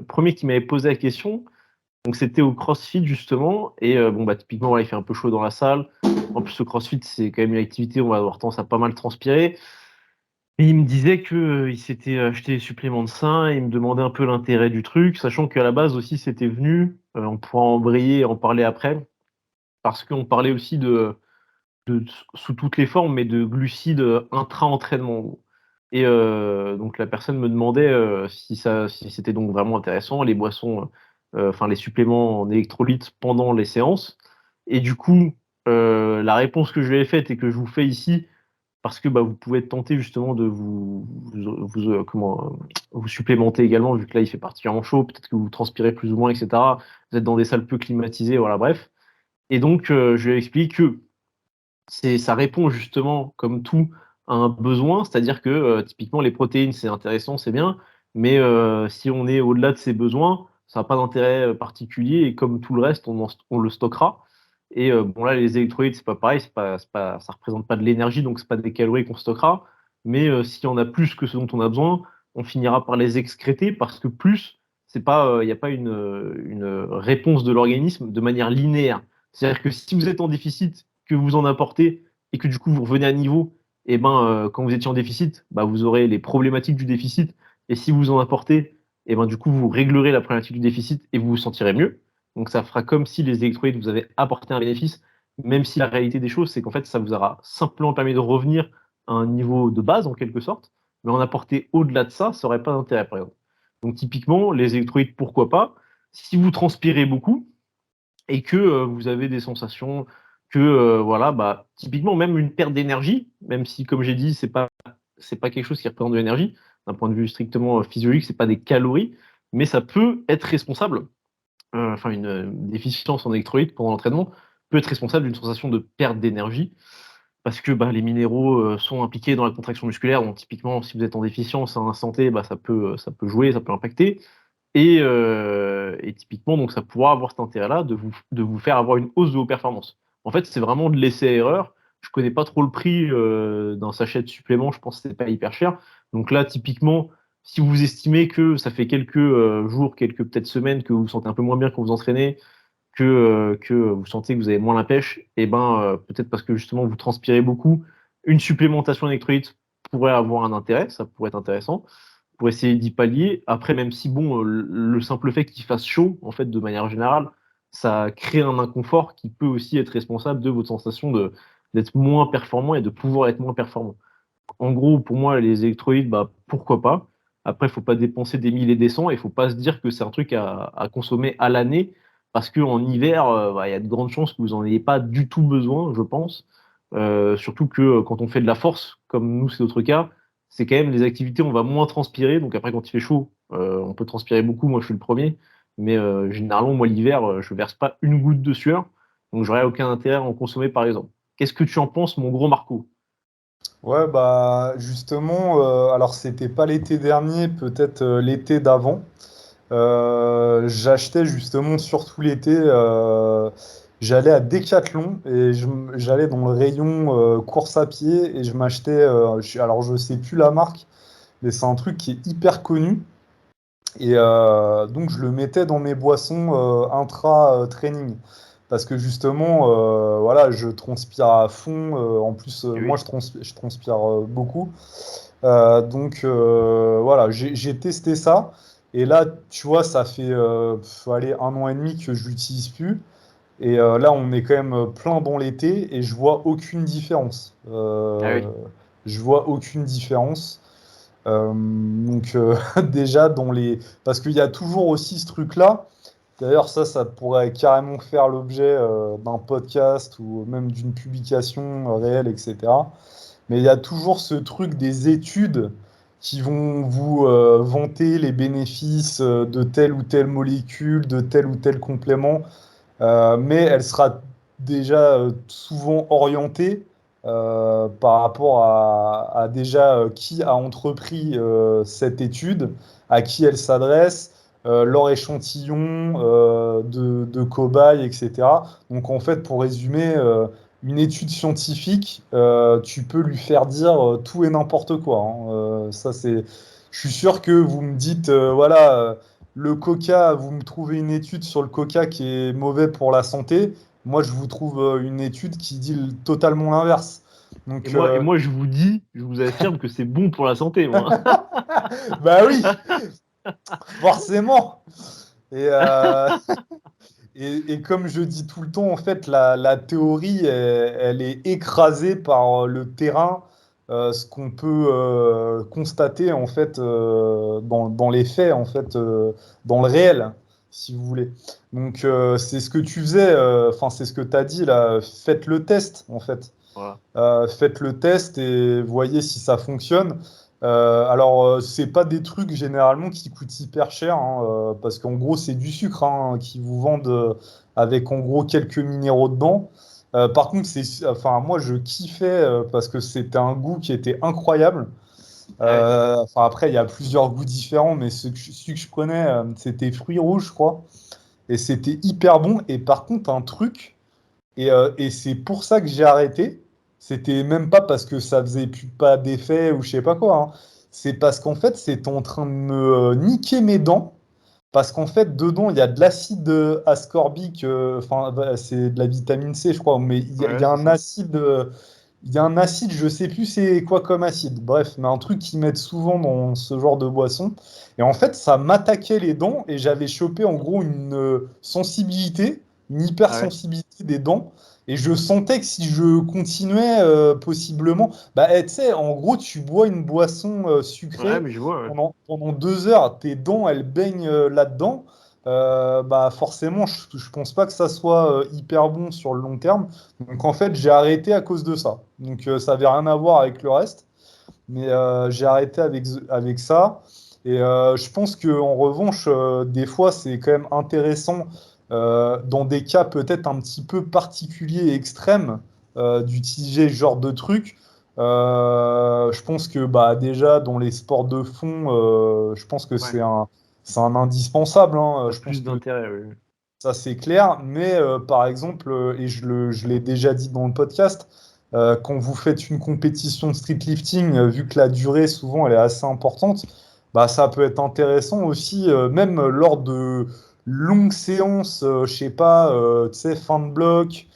B: premier qui m'avait posé la question, donc c'était au CrossFit justement. Et bon, bah, typiquement, voilà, il fait un peu chaud dans la salle. En plus, le CrossFit, c'est quand même une activité où on va avoir tendance à pas mal transpirer. Et il me disait que il s'était acheté des suppléments de sein et il me demandait un peu l'intérêt du truc, sachant qu'à la base aussi c'était venu, on pourra embrayer et en parler après, parce qu'on parlait aussi de sous toutes les formes, mais de glucides intra-entraînement. En gros. Et donc la personne me demandait si c'était donc vraiment intéressant, les boissons, enfin les suppléments en électrolytes pendant les séances. Et du coup, la réponse que je lui ai faite et que je vous fais ici, parce que bah, vous pouvez être tenté justement de vous supplémenter également, vu que là il fait particulièrement chaud, peut-être que vous transpirez plus ou moins, etc. Vous êtes dans des salles peu climatisées, voilà, bref. Et donc je lui explique que ça répond justement, comme tout, à un besoin, c'est-à-dire que typiquement les protéines c'est intéressant, c'est bien, mais si on est au-delà de ces besoins, ça n'a pas d'intérêt particulier, et comme tout le reste, on le stockera. Et bon là, les électrolytes, c'est pas pareil, ça représente pas de l'énergie, donc c'est pas des calories qu'on stockera. Mais si on a plus que ce dont on a besoin, on finira par les excréter parce que plus, c'est pas, il n'y a pas une réponse de l'organisme de manière linéaire. C'est-à-dire que si vous êtes en déficit, que vous en apportez et que du coup vous revenez à niveau, et ben quand vous étiez en déficit, bah, vous aurez les problématiques du déficit. Et si vous en apportez, et ben du coup vous réglerez la problématique du déficit et vous vous sentirez mieux. Donc ça fera comme si les électrolytes vous avaient apporté un bénéfice, même si la réalité des choses, c'est qu'en fait, ça vous aura simplement permis de revenir à un niveau de base, en quelque sorte, mais en apporter au-delà de ça, ça n'aurait pas d'intérêt, par exemple. Donc typiquement, les électrolytes, pourquoi pas? Si vous transpirez beaucoup et que vous avez des sensations que, voilà, bah, typiquement, même une perte d'énergie, même si, comme j'ai dit, c'est pas quelque chose qui représente de l'énergie, d'un point de vue strictement physiologique, c'est pas des calories, mais ça peut être responsable enfin une déficience en électrolytes pendant l'entraînement peut être responsable d'une sensation de perte d'énergie parce que bah, les minéraux sont impliqués dans la contraction musculaire. Donc typiquement, si vous êtes en déficience à un instant T, bah, ça peut jouer, ça peut impacter. Et typiquement, donc ça pourra avoir cet intérêt-là de vous faire avoir une hausse de vos performances. En fait, c'est vraiment de l'essai-erreur. Je connais pas trop le prix d'un sachet de supplément. Je pense que c'est pas hyper cher. Donc là, typiquement, si vous estimez que ça fait quelques jours, quelques peut-être semaines que vous vous sentez un peu moins bien quand vous entraînez, que vous sentez que vous avez moins la pêche, et ben peut-être parce que justement vous transpirez beaucoup, une supplémentation d'électrolytes pourrait avoir un intérêt, ça pourrait être intéressant pour essayer d'y pallier. Après, même si bon, le simple fait qu'il fasse chaud, en fait, de manière générale, ça crée un inconfort qui peut aussi être responsable de votre sensation d'être moins performant et de pouvoir être moins performant. En gros, pour moi, les électrolytes, bah, pourquoi pas. Après, il ne faut pas dépenser des mille et des cents et il ne faut pas se dire que c'est un truc à consommer à l'année parce qu'en hiver, bah, il y a de grandes chances que vous n'en ayez pas du tout besoin, je pense. Surtout que quand on fait de la force, comme nous, c'est notre cas, c'est quand même les activités, on va moins transpirer. Donc après, quand il fait chaud, on peut transpirer beaucoup. Moi, je suis le premier. Mais généralement, moi, l'hiver, je verse pas une goutte de sueur. Donc, j'aurais aucun intérêt à en consommer, par exemple. Qu'est-ce que tu en penses, mon gros Marco?
C: Ouais, bah justement, alors c'était pas l'été dernier, peut-être l'été d'avant. J'achetais justement surtout l'été, j'allais à Decathlon et j'allais dans le rayon course à pied et je m'achetais, alors je sais plus la marque, mais c'est un truc qui est hyper connu. Et donc, je le mettais dans mes boissons intra-training. Parce que justement, voilà, je transpire à fond. En plus,
B: Eh
C: moi,
B: oui.
C: je transpire beaucoup. Donc, voilà, j'ai testé ça. Et là, tu vois, ça fait allez, 1 an et demi que je l'utilise plus. Et là, on est quand même plein dans l'été et je vois aucune différence.
B: Ah oui.
C: Je vois aucune différence. Donc déjà parce qu'il y a toujours aussi ce truc-là. D'ailleurs, ça pourrait carrément faire l'objet d'un podcast ou même d'une publication réelle, etc. Mais il y a toujours ce truc des études qui vont vous vanter les bénéfices de telle ou telle molécule, de tel ou tel complément. Mais elle sera déjà souvent orientée par rapport à déjà qui a entrepris cette étude, à qui elle s'adresse, leur échantillon de cobayes, etc. Donc en fait, pour résumer, une étude scientifique, tu peux lui faire dire tout et n'importe quoi, hein. Ça, c'est... Je suis sûr que vous me dites, voilà, le coca, vous me trouvez une étude sur le coca qui est mauvais pour la santé. Moi, je vous trouve une étude qui dit totalement l'inverse.
B: Et
C: Donc,
B: moi, et moi, je vous dis, je vous affirme que c'est bon pour la santé, moi.
C: bah oui, forcément. Et, et comme je dis tout le temps, en fait, la théorie, elle est écrasée par le terrain, ce qu'on peut constater, en fait, dans les faits, en fait, dans le réel, si vous voulez. Donc, c'est ce que tu faisais, enfin, c'est ce que tu as dit, là, faites le test, en fait.
B: Voilà.
C: Faites le test et voyez si ça fonctionne. Alors, c'est pas des trucs généralement qui coûtent hyper cher, hein, parce qu'en gros, c'est du sucre hein, qui vous vendent avec en gros quelques minéraux dedans. Par contre, enfin, moi, je kiffais parce que c'était un goût qui était incroyable.
B: Ouais.
C: Enfin, après, il y a plusieurs goûts différents, mais celui que je prenais, c'était fruits rouges, je crois. Et c'était hyper bon. Et par contre, un truc. Et c'est pour ça que j'ai arrêté. C'était même pas parce que ça faisait plus pas d'effet ou je sais pas quoi, hein. C'est parce qu'en fait, c'était en train de me niquer mes dents. Parce qu'en fait, dedans, il y a de l'acide ascorbique. Enfin, bah, c'est de la vitamine C, je crois. Mais il y
B: Ouais,
C: a
B: c'est
C: un
B: ça.
C: acide. Il y a un acide, je sais plus c'est quoi comme acide. Bref, mais un truc qu'ils mettent souvent dans ce genre de boisson. Et en fait, ça m'attaquait les dents et j'avais chopé en gros une sensibilité, une
B: Ah ouais.
C: hypersensibilité des dents. Et je sentais que si je continuais possiblement, bah, tu sais, en gros, tu bois une boisson
B: Ouais,
C: sucrée
B: mais je vois, ouais.
C: pendant 2 heures, tes dents, elles baignent là-dedans. Bah forcément, je pense pas que ça soit hyper bon sur le long terme. Donc en fait, j'ai arrêté à cause de ça. Donc ça n'avait rien à voir avec le reste, mais j'ai arrêté avec ça. Et je pense qu'en revanche, des fois, c'est quand même intéressant, dans des cas peut-être un petit peu particuliers et extrêmes, d'utiliser ce genre de truc. Je pense que bah, déjà, dans les sports de fond, je pense que
B: Ouais.
C: c'est un indispensable, hein.
B: Ça a
C: Je pense
B: plus
C: que
B: d'intérêt, oui.
C: ça, c'est clair, mais par exemple, et je l'ai déjà dit dans le podcast, quand vous faites une compétition de street lifting, vu que la durée, souvent, elle est assez importante, bah, ça peut être intéressant aussi, même lors de longues séances, je sais pas, tu sais, fin de bloc,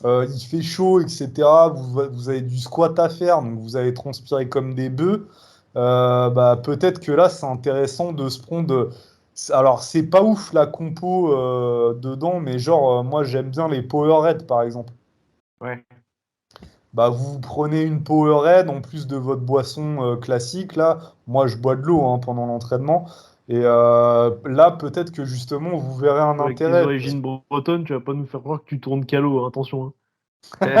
C: il fait chaud, etc. Vous avez du squat à faire, donc vous allez transpirer comme des bœufs. Bah, peut-être que là, c'est intéressant de se prendre. Alors, c'est pas ouf la compo dedans, mais genre, moi, j'aime bien les Powerade, par exemple.
B: Ouais.
C: Bah, vous prenez une Powerade en plus de votre boisson classique, là. Moi, je bois de l'eau hein, pendant l'entraînement. Et là, peut-être que justement, vous verrez un
B: Avec tes
C: intérêt.
B: origines bretonnes, tu vas pas nous faire croire que tu tournes calot, hein, attention, hein. Eh,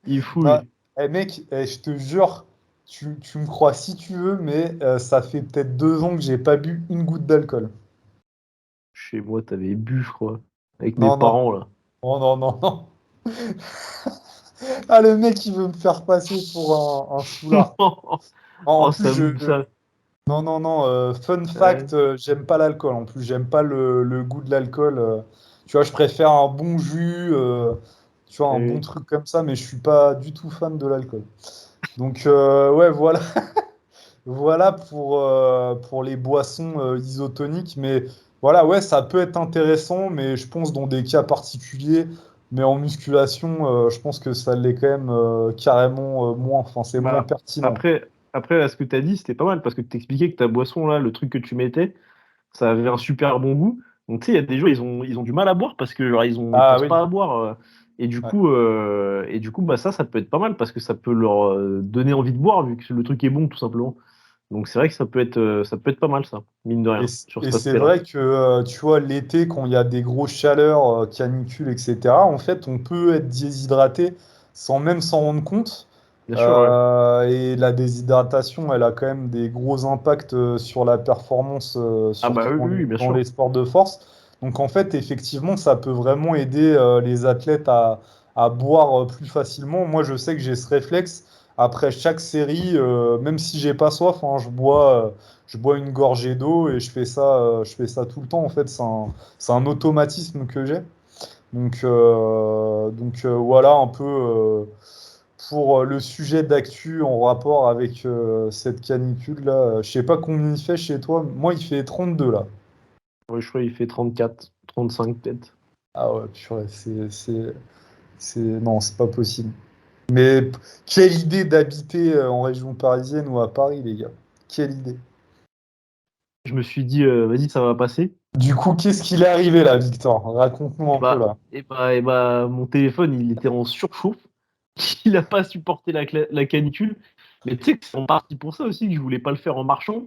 B: il
C: Bah,
B: fouille.
C: mec, je te jure, tu me crois si tu veux, mais ça fait peut-être 2 ans que j'ai pas bu une goutte d'alcool.
B: chez moi, t'avais bu, je crois, avec mes
C: Non, non,
B: parents, là.
C: oh, non, non, non. Ah, le mec, il veut me faire passer pour un soulard. En
B: Oh,
C: plus,
B: ça...
C: non, non, non, fun
B: Ouais,
C: fact, j'aime pas l'alcool. En plus, j'aime pas le goût de l'alcool. Tu vois, je préfère un bon jus, tu vois, un bon
B: ouais.
C: truc comme ça, mais je suis pas du tout fan de l'alcool. Donc, ouais, voilà, voilà pour les boissons isotoniques. Mais voilà, ouais, ça peut être intéressant, mais je pense dans des cas particuliers. Mais en musculation, je pense que ça l'est quand même carrément moins. Enfin, c'est moins
B: Bah,
C: pertinent.
B: après, là, ce que t'as dit, c'était pas mal, parce que t'expliquais que ta boisson, là, le truc que tu mettais, ça avait un super bon goût. Donc, tu sais, il y a des gens, ils ont du mal à boire parce que genre, ils
C: Ah
B: pensent
C: oui.
B: pas à boire.
C: Ouais.
B: Et du coup bah, ça peut être pas mal parce que ça peut leur donner envie de boire vu que le truc est bon, tout simplement. Donc, c'est vrai que ça peut être pas mal, ça, mine de rien, sur
C: Et
B: cet
C: c'est
B: aspect-là.
C: vrai que, tu vois, l'été, quand il y a des grosses chaleurs, canicules, etc., en fait, on peut être déshydraté sans même s'en rendre compte.
B: Bien sûr, ouais.
C: Et la déshydratation, elle a quand même des gros impacts sur la performance,
B: Ah, bah
C: surtout
B: oui, oui, oui, bien
C: dans les
B: sûr.
C: sports de force. Donc, en fait, effectivement, ça peut vraiment aider les athlètes à boire plus facilement. Moi, je sais que j'ai ce réflexe. Après chaque série, même si j'ai pas soif, hein, je bois une gorgée d'eau et je fais ça tout le temps. En fait, c'est un automatisme que j'ai. Voilà un peu pour le sujet d'actu en rapport avec cette canicule-là. Je sais pas combien il fait chez toi. Moi, il fait 32 là.
B: Ouais, je crois qu'il fait 34, 35 peut-être.
C: Ah ouais, purée, non, c'est pas possible. Mais quelle idée d'habiter en région parisienne ou à Paris, les gars. Quelle idée.
B: Je me suis dit, vas-y, ça va passer.
C: Du coup, qu'est-ce qu'il est arrivé là, Victor? Raconte-nous
B: Et
C: un peu
B: bah,
C: là.
B: mon téléphone, il était en surchauffe. Il n'a pas supporté la canicule. Mais tu sais que c'est en partie pour ça aussi que je voulais pas le faire en marchant.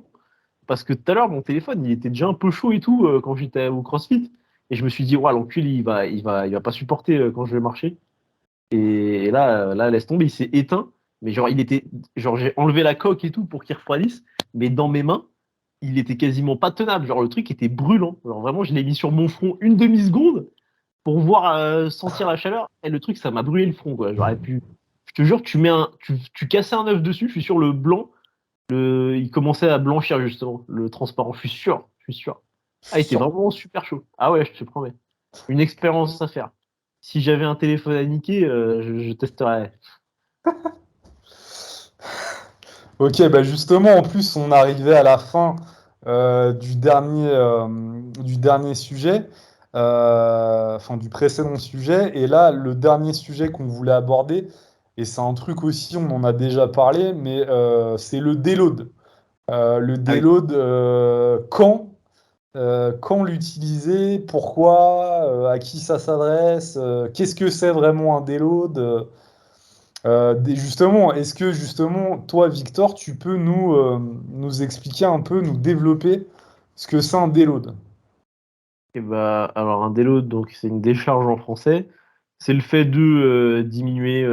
B: Parce que tout à l'heure, mon téléphone, il était déjà un peu chaud et tout quand j'étais au CrossFit. Et je me suis dit, ouais, l'encul, il va pas supporter quand je vais marcher. Et là, laisse tomber, il s'est éteint. Mais genre, genre, j'ai enlevé la coque et tout pour qu'il refroidisse. Mais dans mes mains, il était quasiment pas tenable. Genre, le truc était brûlant. Genre, vraiment, je l'ai mis sur mon front une demi-seconde pour voir sentir la chaleur. Et le truc, ça m'a brûlé le front, quoi. J'aurais pu. Je te jure, tu cassais un œuf dessus. Je suis sûr, le blanc, il commençait à blanchir, justement. Le transparent, je suis sûr. Je suis sûr. Ah, il était
C: Sur-
B: vraiment super chaud. Ah ouais, je te promets. Une expérience à faire. Si j'avais un téléphone à niquer, je testerais.
C: Ok, bah justement, en plus, on arrivait à la fin du dernier sujet, enfin du précédent sujet, et là, le dernier sujet qu'on voulait aborder, et c'est un truc aussi, on en a déjà parlé, mais c'est le déload. Le
B: Ah oui.
C: déload, quand l'utiliser, pourquoi, à qui ça s'adresse, qu'est-ce que c'est vraiment un déload? Justement, est-ce que justement, toi, Victor, tu peux nous expliquer un peu, nous développer ce que c'est un déload?
B: Et bah, alors un déload, donc c'est une décharge en français. C'est le fait de diminuer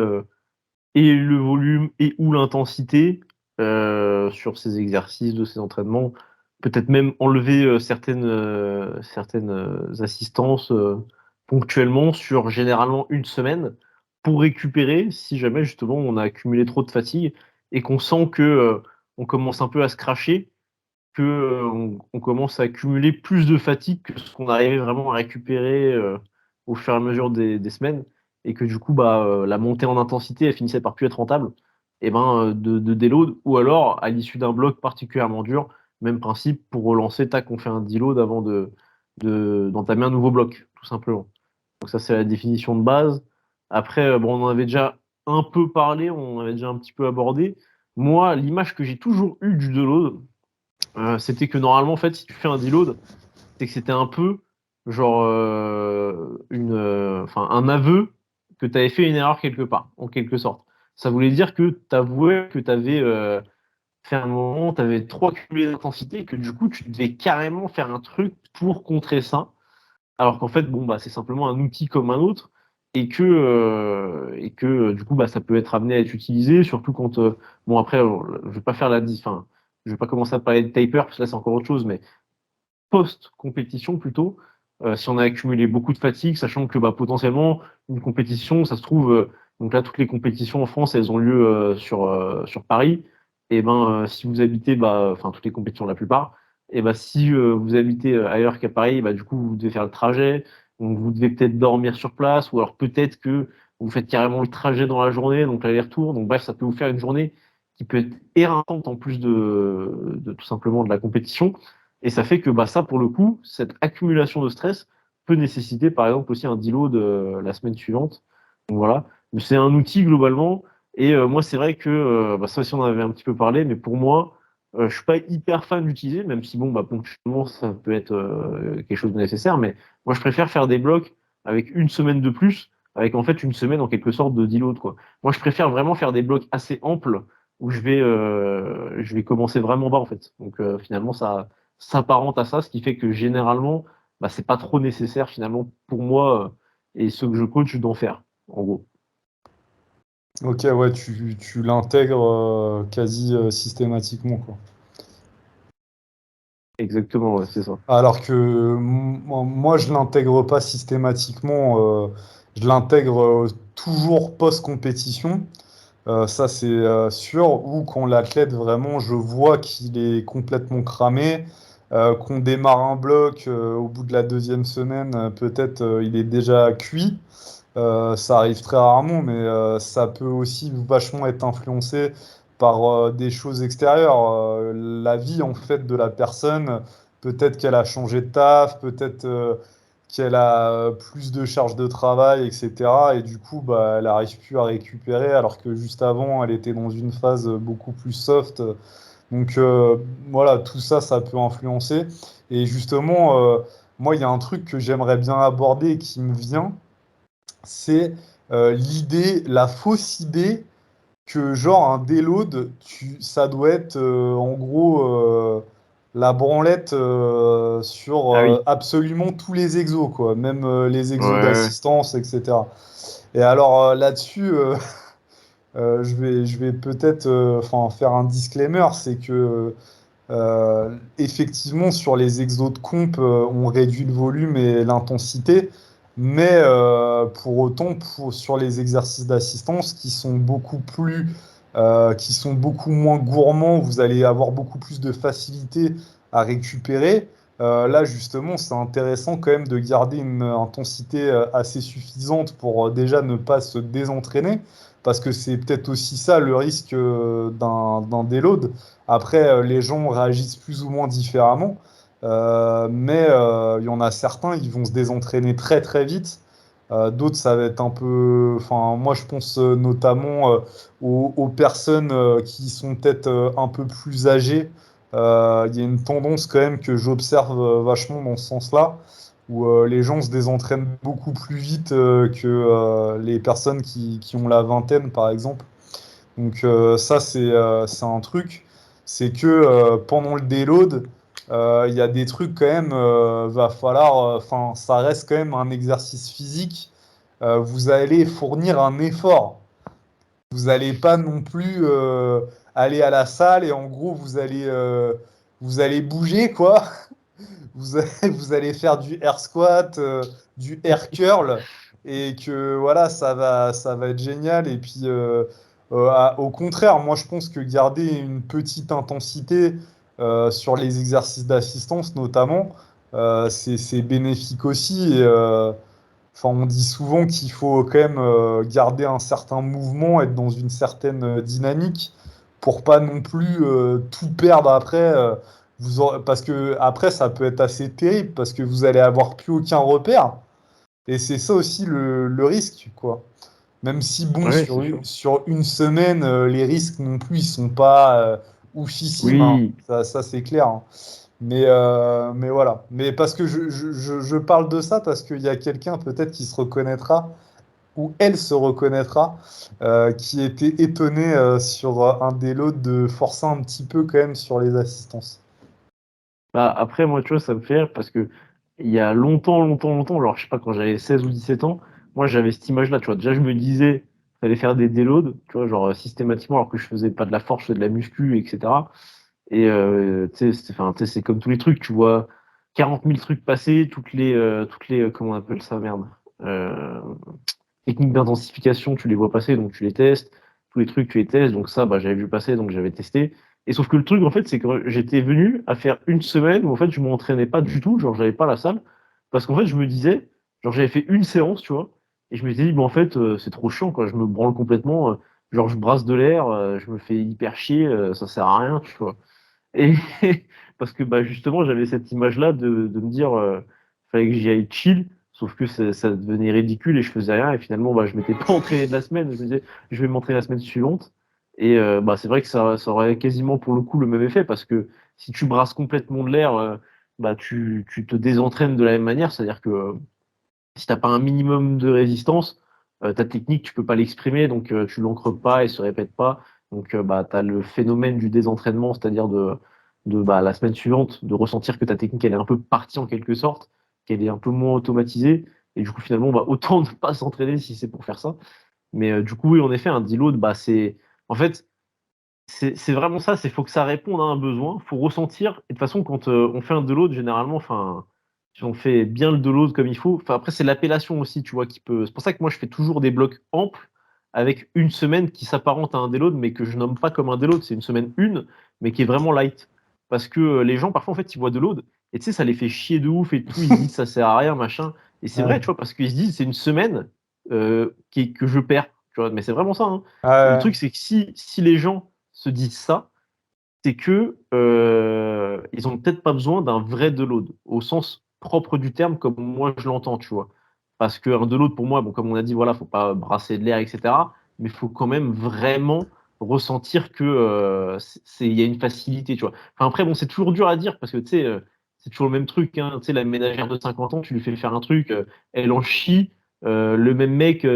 B: et le volume et ou l'intensité sur ces exercices, de ces entraînements. Peut-être même enlever certaines assistances ponctuellement sur généralement une semaine pour récupérer si jamais justement on a accumulé trop de fatigue et qu'on sent que on commence un peu à se cracher, que on commence à accumuler plus de fatigue que ce qu'on arrivait vraiment à récupérer au fur et à mesure des semaines, et que du coup bah, la montée en intensité elle finissait par plus être rentable, et ben de déload, ou alors à l'issue d'un bloc particulièrement dur, même principe pour relancer, tac, on fait un deload avant d'entamer un nouveau bloc, tout simplement. Donc ça c'est la définition de base. Après, bon, on en avait déjà un peu parlé, on en avait déjà un petit peu abordé. Moi, l'image que j'ai toujours eue du deload, c'était que normalement, en fait, si tu fais un deload, c'est que c'était un peu genre enfin, un aveu que tu avais fait une erreur quelque part, en quelque sorte. Ça voulait dire que tu avouais que tu avais fait un moment, tu avais trop accumulé d'intensité et que du coup, tu devais carrément faire un truc pour contrer ça. Alors qu'en fait, bon, bah, c'est simplement un outil comme un autre, et que du coup, bah, ça peut être amené à être utilisé, surtout quand, bon, après, je vais pas faire enfin, je vais pas commencer à parler de taper, parce que là, c'est encore autre chose, mais post-compétition plutôt, si on a accumulé beaucoup de fatigue, sachant que potentiellement, une compétition, ça se trouve, donc là, toutes les compétitions en France, elles ont lieu sur Paris. Et si vous habitez, enfin, toutes les compétitions, la plupart, et si vous habitez ailleurs qu'à Paris, du coup, vous devez faire le trajet, donc vous devez peut-être dormir sur place, ou alors peut-être que vous faites carrément le trajet dans la journée, donc l'aller-retour. Donc bref, ça peut vous faire une journée qui peut être éreintante en plus de tout simplement de la compétition. Et ça fait que ça, pour le coup, cette accumulation de stress peut nécessiter, par exemple, aussi un deload la semaine suivante. Donc voilà. Mais c'est un outil globalement. Et moi, c'est vrai que ça aussi, on en avait un petit peu parlé, mais pour moi, je suis pas hyper fan d'utiliser, même si ponctuellement, ça peut être quelque chose de nécessaire. Mais moi, je préfère faire des blocs avec une semaine de plus, avec en fait une semaine en quelque sorte de deload, quoi. Moi, je préfère vraiment faire des blocs assez amples où je vais commencer vraiment bas en fait. Donc finalement, ça s'apparente à ça, ce qui fait que généralement, c'est pas trop nécessaire finalement pour moi et ceux que je coach d'en faire, en gros.
C: Ok, ouais, tu l'intègres quasi systématiquement, quoi.
B: Exactement, ouais, c'est ça.
C: Alors que moi, je l'intègre pas systématiquement, je l'intègre toujours post-compétition. Ça, c'est sûr. Ou quand l'athlète, vraiment, je vois qu'il est complètement cramé, qu'on démarre un bloc, au bout de la deuxième semaine, peut-être il est déjà cuit. Ça arrive très rarement, mais ça peut aussi vachement être influencé par des choses extérieures. La vie, en fait, de la personne, peut-être qu'elle a changé de taf, peut-être qu'elle a plus de charges de travail, etc. Et du coup, elle n'arrive plus à récupérer, alors que juste avant, elle était dans une phase beaucoup plus soft. Donc voilà, tout ça, ça peut influencer. Et justement, moi, il y a un truc que j'aimerais bien aborder et qui me vient, c'est l'idée, la fausse idée que genre un déload, ça doit être en gros la branlette sur
B: Ah oui.
C: absolument tous les exos, quoi, même les exos
B: Ouais.
C: d'assistance, etc. Et alors là-dessus, je vais peut-être faire un disclaimer, c'est que effectivement, sur les exos de comp, on réduit le volume et l'intensité, mais pour autant, sur les exercices d'assistance qui sont beaucoup moins gourmands, vous allez avoir beaucoup plus de facilité à récupérer. Là, justement, c'est intéressant quand même de garder une intensité assez suffisante pour déjà ne pas se désentraîner, parce que c'est peut-être aussi ça le risque d'un déload. Après, les gens réagissent plus ou moins différemment, mais il y en a certains, ils vont se désentraîner très très vite. D'autres, ça va être un peu. Enfin, moi, je pense notamment aux personnes qui sont peut-être un peu plus âgées. Il y a une tendance quand même que j'observe vachement dans ce sens-là, où les gens se désentraînent beaucoup plus vite que les personnes qui ont la vingtaine, par exemple. Donc ça, c'est un truc. C'est que pendant le déload, il y a des trucs quand même, va falloir, enfin, ça reste quand même un exercice physique. Vous allez fournir un effort. Vous n'allez pas non plus aller à la salle et en gros, vous allez bouger, quoi. Vous allez faire du air squat, du air curl, et que voilà, ça va être génial. Et puis, au contraire, moi, je pense que garder une petite intensité sur les exercices d'assistance, notamment, c'est bénéfique aussi. Et, enfin, on dit souvent qu'il faut quand même garder un certain mouvement, être dans une certaine dynamique pour pas non plus tout perdre après. Parce que après, ça peut être assez terrible parce que vous allez avoir plus aucun repère. Et c'est ça aussi le risque, quoi. Même si, bon,
B: Ouais, c'est sûr.
C: sur une semaine, les risques non plus, ils sont pas oufissimes, hein.
B: Oui.
C: Ça c'est clair, hein. Mais voilà. Mais parce que je parle de ça parce qu'il y a quelqu'un peut-être qui se reconnaîtra ou elle se reconnaîtra, qui était étonné sur un des lots de forcer un petit peu quand même sur les assistances.
B: Après, moi, tu vois, ça me fait rire parce que il y a longtemps, longtemps, longtemps, alors je sais pas, quand j'avais 16 ou 17 ans, moi, j'avais cette image-là, tu vois. Déjà, je me disais, fallait faire des déloads, tu vois, genre systématiquement, alors que je faisais pas de la force, je faisais de la muscu, etc. Et tu sais, c'est comme tous les trucs, tu vois, 40 000 trucs passés, toutes les comment on appelle ça, merde, techniques d'intensification, tu les vois passer, donc tu les testes, tous les trucs, tu les testes, donc ça, j'avais vu passer, donc j'avais testé. Et sauf que le truc, en fait, c'est que j'étais venu à faire une semaine où, en fait, je m'entraînais pas du tout, genre, j'avais pas la salle, parce qu'en fait, je me disais, genre, j'avais fait une séance, tu vois, et je m'étais dit, en fait, c'est trop chiant, quoi, je me branle complètement, genre, je brasse de l'air, je me fais hyper chier, ça sert à rien, tu vois. Et parce que justement, j'avais cette image-là de me dire, fallait que j'y aille chill, sauf que ça devenait ridicule et je faisais rien. Et finalement, je m'étais pas entraîné de la semaine. Je me disais, je vais m'entraîner la semaine suivante. Et c'est vrai que ça aurait quasiment pour le coup le même effet parce que si tu brasses complètement de l'air, tu te désentraînes de la même manière. C'est-à-dire que si t'as pas un minimum de résistance, ta technique, tu peux pas l'exprimer, donc tu l'ancres pas et se répète pas. Donc tu as le phénomène du désentraînement, c'est-à-dire de la semaine suivante, de ressentir que ta technique elle est un peu partie en quelque sorte, qu'elle est un peu moins automatisée. Et du coup, finalement, autant ne pas s'entraîner si c'est pour faire ça. Mais du coup, oui, en effet, un deload, c'est. En fait, c'est vraiment ça, c'est faut que ça réponde à un besoin, faut ressentir. Et de toute façon, quand on fait un deload, généralement, enfin, si on fait bien le deload comme il faut, enfin après c'est l'appellation aussi, tu vois, qui peut. C'est pour ça que moi je fais toujours des blocs amples avec une semaine qui s'apparente à un deload, mais que je nomme pas comme un deload, c'est une semaine une, mais qui est vraiment light. Parce que les gens parfois en fait ils voient deload et tu sais ça les fait chier de ouf et tout, ils se disent ça sert à rien machin. Et c'est vrai,
C: Ouais.
B: tu vois, parce qu'ils se disent c'est une semaine que je perds, tu vois, mais c'est vraiment ça, hein. Et le
C: Ouais.
B: truc c'est que si les gens se disent ça, c'est que ils ont peut-être pas besoin d'un vrai deload au sens propre du terme comme moi je l'entends, tu vois. Parce qu'un deload pour moi, bon comme on a dit, voilà, faut pas brasser de l'air, etc. Mais il faut quand même vraiment ressentir que il y a une facilité, tu vois. Enfin après bon, c'est toujours dur à dire parce que tu sais, c'est toujours le même truc, hein. Tu sais, la ménagère de 50 ans, tu lui fais faire un truc, elle en chie. Le même mec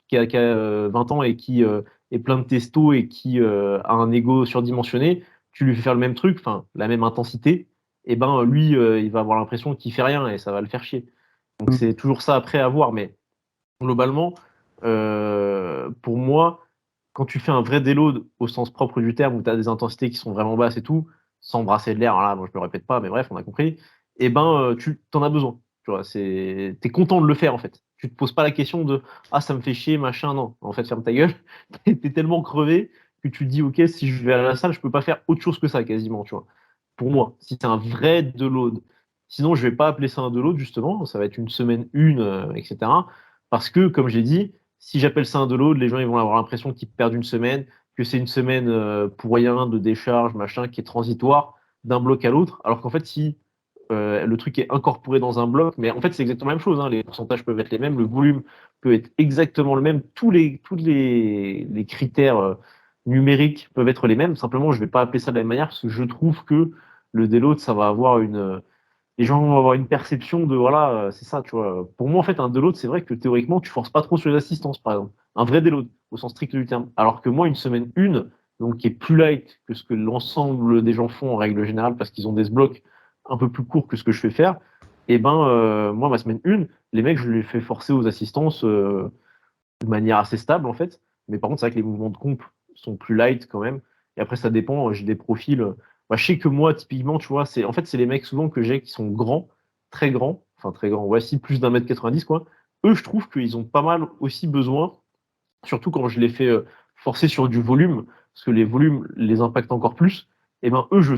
B: qui a 20 ans et qui est plein de testo et qui a un ego surdimensionné, tu lui fais faire le même truc, enfin la même intensité, et lui, il va avoir l'impression qu'il fait rien et ça va le faire chier. Donc c'est toujours ça après à voir, mais globalement, pour moi, quand tu fais un vrai déload au sens propre du terme, où tu as des intensités qui sont vraiment basses et tout, sans brasser de l'air, alors là, moi je me répète pas, mais bref, on a compris, et tu t'en as besoin. Tu vois, t'es content de le faire en fait. Tu te poses pas la question de ah ça me fait chier, machin, non. En fait, ferme ta gueule. T'es tellement crevé que tu te dis ok, si je vais à la salle, je peux pas faire autre chose que ça quasiment, tu vois. Pour moi, si c'est un vrai deload. Sinon, je vais pas appeler ça un deload, justement, ça va être une semaine une, etc. Parce que, comme j'ai dit, si j'appelle ça un deload, les gens ils vont avoir l'impression qu'ils perdent une semaine, que c'est une semaine pour rien de décharge, machin, qui est transitoire d'un bloc à l'autre. Alors qu'en fait, si le truc est incorporé dans un bloc, mais en fait, c'est exactement la même chose, hein. Les pourcentages peuvent être les mêmes, le volume peut être exactement le même, tous les critères numériques peuvent être les mêmes. Simplement, je vais pas appeler ça de la même manière parce que je trouve que le déload, ça va avoir les gens vont avoir une perception de voilà, c'est ça, tu vois. Pour moi, en fait, un deload, c'est vrai que théoriquement, tu forces pas trop sur les assistances, par exemple. Un vrai deload, au sens strict du terme. Alors que moi, une semaine une, donc qui est plus light que ce que l'ensemble des gens font en règle générale, parce qu'ils ont des blocs un peu plus courts que ce que je fais faire, et moi, ma semaine une, les mecs, je les fais forcer aux assistances de manière assez stable, en fait. Mais par contre, c'est vrai que les mouvements de comp sont plus light quand même. Et après, ça dépend. J'ai des profils. Je sais que moi, typiquement, tu vois, c'est les mecs souvent que j'ai qui sont grands, très grands, enfin très grands, ouais, si plus d'un mètre 90, quoi. Eux, je trouve qu'ils ont pas mal aussi besoin, surtout quand je les fais forcer sur du volume, parce que les volumes les impactent encore plus. Et eux, je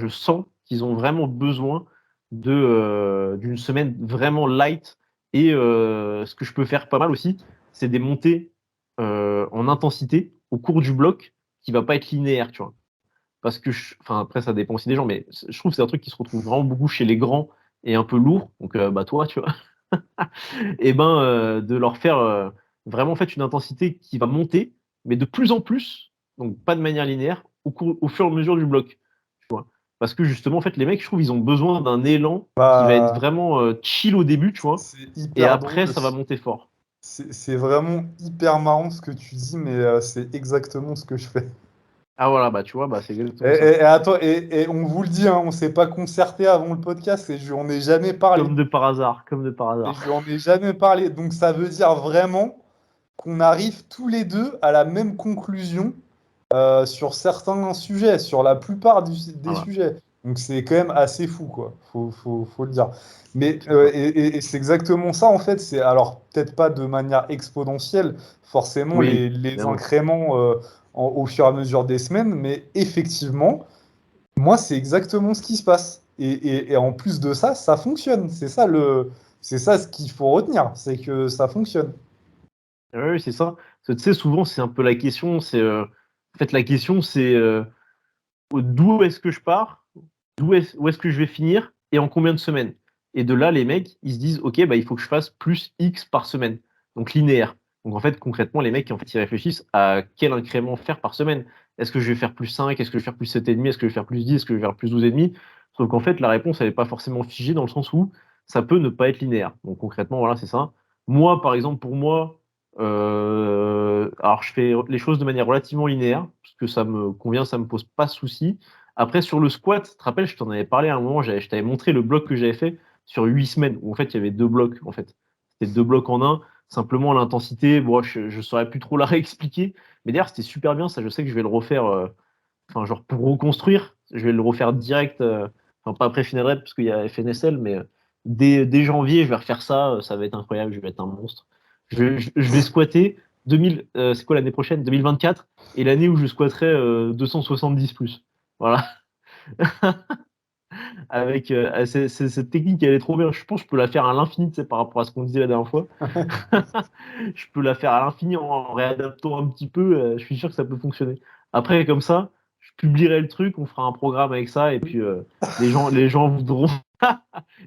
B: sens qu'ils ont vraiment besoin d'une semaine vraiment light. Et ce que je peux faire pas mal aussi, c'est des montées en intensité au cours du bloc qui va pas être linéaire, tu vois. Parce que, enfin, après, ça dépend aussi des gens, mais je trouve que c'est un truc qui se retrouve vraiment beaucoup chez les grands et un peu lourd. Donc, toi, tu vois. Et de leur faire vraiment en fait une intensité qui va monter, mais de plus en plus, donc pas de manière linéaire, au fur et à mesure du bloc, tu vois. Parce que justement, en fait, les mecs, je trouve, ils ont besoin d'un élan qui va être
C: Bah,
B: vraiment chill au début, tu vois,
C: c'est
B: et
C: hyper
B: après,
C: drôle.
B: ça va monter fort.
C: C'est vraiment hyper marrant ce que tu dis, mais c'est exactement ce que je fais.
B: Ah voilà, tu vois, c'est
C: Et,
B: exactement ça.
C: et- et attends, et on vous le dit, hein, on s'est pas concerté avant le podcast et je lui en ai jamais parlé.
B: Comme de par hasard, comme de par
C: Et je
B: hasard.
C: lui en ai jamais parlé. Donc ça veut dire vraiment qu'on arrive tous les deux à la même conclusion sur certains sujets, sur la plupart des
B: Voilà.
C: sujets. Donc c'est quand même assez fou, quoi. Faut le dire. Mais et c'est exactement ça, en fait. C'est alors peut-être pas de manière exponentielle, forcément,
B: Oui,
C: les
B: évidemment.
C: incréments au fur et à mesure des semaines, mais effectivement, moi, c'est exactement ce qui se passe. Et en plus de ça, ça fonctionne. C'est ça ce qu'il faut retenir, c'est que ça fonctionne.
B: Oui, c'est ça. Parce que, tu sais, souvent, c'est un peu la question. En fait, la question, c'est d'où est-ce que je pars, où est-ce que je vais finir et en combien de semaines. Et de là, les mecs, ils se disent, OK, bah, il faut que je fasse plus X par semaine. Donc linéaire. Donc en fait, concrètement, les mecs, en fait, ils réfléchissent à quel incrément faire par semaine. Est-ce que je vais faire plus 5? Est-ce que je vais faire plus 7,5? Est-ce que je vais faire plus 10? Est-ce que je vais faire plus 12,5? Sauf qu'en fait, la réponse, elle n'est pas forcément figée dans le sens où ça peut ne pas être linéaire. Donc concrètement, voilà, c'est ça. Moi, par exemple, pour moi, alors je fais les choses de manière relativement linéaire, parce que ça me convient, ça me pose pas de soucis. Après, sur le squat, tu te rappelles, je t'en avais parlé à un moment, je t'avais montré le bloc que j'avais fait sur 8 semaines, où en fait, il y avait deux blocs, en fait. C'était deux blocs en un. Simplement, l'intensité, bon, je saurais plus trop la réexpliquer. Mais d'ailleurs, c'était super bien, ça, je sais que je vais le refaire, enfin, genre, pour reconstruire, je vais le refaire direct, enfin, pas après Final Rep, parce qu'il y a FNSL, mais dès janvier, je vais refaire ça, ça va être incroyable, je vais être un monstre. Je vais squatter 2000, c'est quoi l'année prochaine? 2024, et l'année où je squatterai 270 plus. Voilà. Avec cette technique, elle est trop bien. Je pense que je peux la faire à l'infini, tu sais, par rapport à ce qu'on disait la dernière fois. Je peux la faire à l'infini en réadaptant un petit peu. Je suis sûr que ça peut fonctionner. Après, comme ça, je publierai le truc, on fera un programme avec ça, et puis les gens voudront,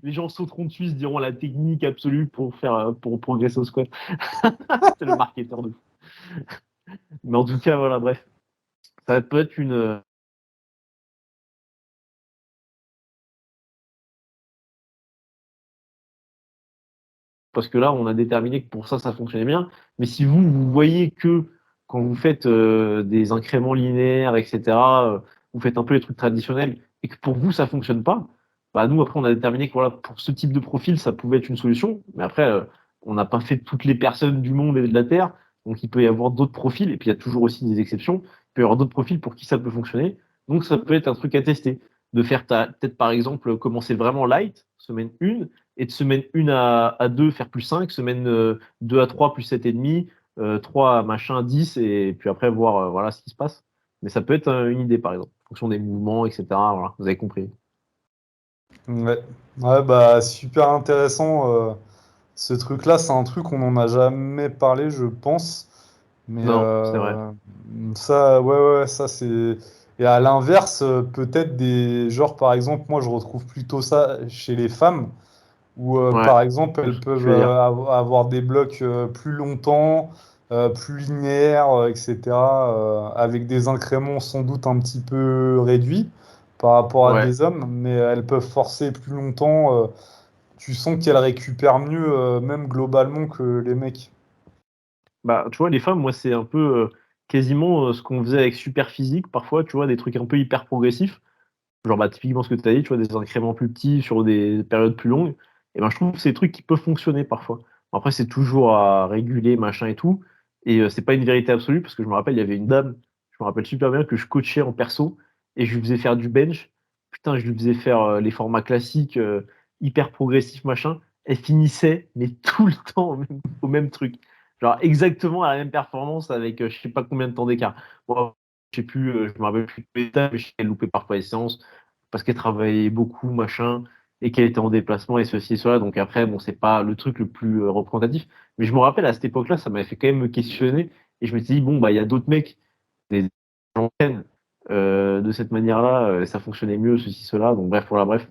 B: les gens sauteront dessus, se diront la technique absolue pour faire pour progresser au squat. C'est le marketeur de fou. Mais en tout cas, voilà, bref, ça peut être une. Parce que là, on a déterminé que pour ça, ça fonctionnait bien. Mais si vous, vous voyez que quand vous faites des incréments linéaires, etc., vous faites un peu les trucs traditionnels et que pour vous, ça fonctionne pas, bah nous, après, on a déterminé que voilà, pour ce type de profil, ça pouvait être une solution. Mais après, on n'a pas fait toutes les personnes du monde et de la Terre. Donc, il peut y avoir d'autres profils. Et puis, il y a toujours aussi des exceptions. Il peut y avoir d'autres profils pour qui ça peut fonctionner. Donc, ça peut être un truc à tester. De faire peut-être, par exemple, commencer vraiment light, semaine 1, et de semaine 1 à 2, faire plus 5, semaine 2 à 3, plus 7,5, 3 à machin, 10, et puis après voir voilà ce qui se passe. Mais ça peut être une idée, par exemple, en fonction des mouvements, etc. Voilà, vous avez compris.
C: Ouais, ouais, bah super intéressant. Ce truc-là, c'est un truc qu'on n'en a jamais parlé, je pense. Mais
B: Non, c'est vrai.
C: ça, ouais, ça c'est. Et à l'inverse, peut-être des genres, par exemple, moi je retrouve plutôt ça chez les femmes, où
B: Ouais,
C: par exemple
B: je
C: elles
B: vois ce que
C: peuvent
B: tu veux dire.
C: avoir des blocs plus longtemps, plus linéaires, etc., avec des incréments sans doute un petit peu réduits par rapport à
B: Ouais.
C: des hommes, mais elles peuvent forcer plus longtemps. Tu sens qu'elles récupèrent mieux, même globalement, que les mecs.
B: Bah, tu vois, les femmes, moi, c'est un peu quasiment ce qu'on faisait avec Super Physique, parfois, tu vois, des trucs un peu hyper progressifs. Genre, bah, typiquement ce que tu as dit, tu vois, des incréments plus petits sur des périodes plus longues. Et ben, je trouve que c'est des trucs qui peuvent fonctionner parfois. Après, c'est toujours à réguler, machin et tout. Et c'est pas une vérité absolue, parce que je me rappelle, il y avait une dame, je me rappelle super bien, que je coachais en perso, et je lui faisais faire du bench. Putain, je lui faisais faire les formats classiques, hyper progressifs, machin. Elle finissait, mais tout le temps au même truc. Genre, exactement à la même performance avec je sais pas combien de temps d'écart. Bon, je sais plus, je me rappelle plus de l'état, mais je sais qu'elle loupait parfois les séances parce qu'elle travaillait beaucoup, machin, et qu'elle était en déplacement et ceci et cela. Donc après, bon, c'est pas le truc le plus représentatif. Mais je me rappelle à cette époque-là, ça m'avait fait quand même me questionner. Et je me suis dit, bon, bah, il y a d'autres mecs, des gens de cette manière-là, ça fonctionnait mieux, ceci, cela. Donc bref, voilà, bref,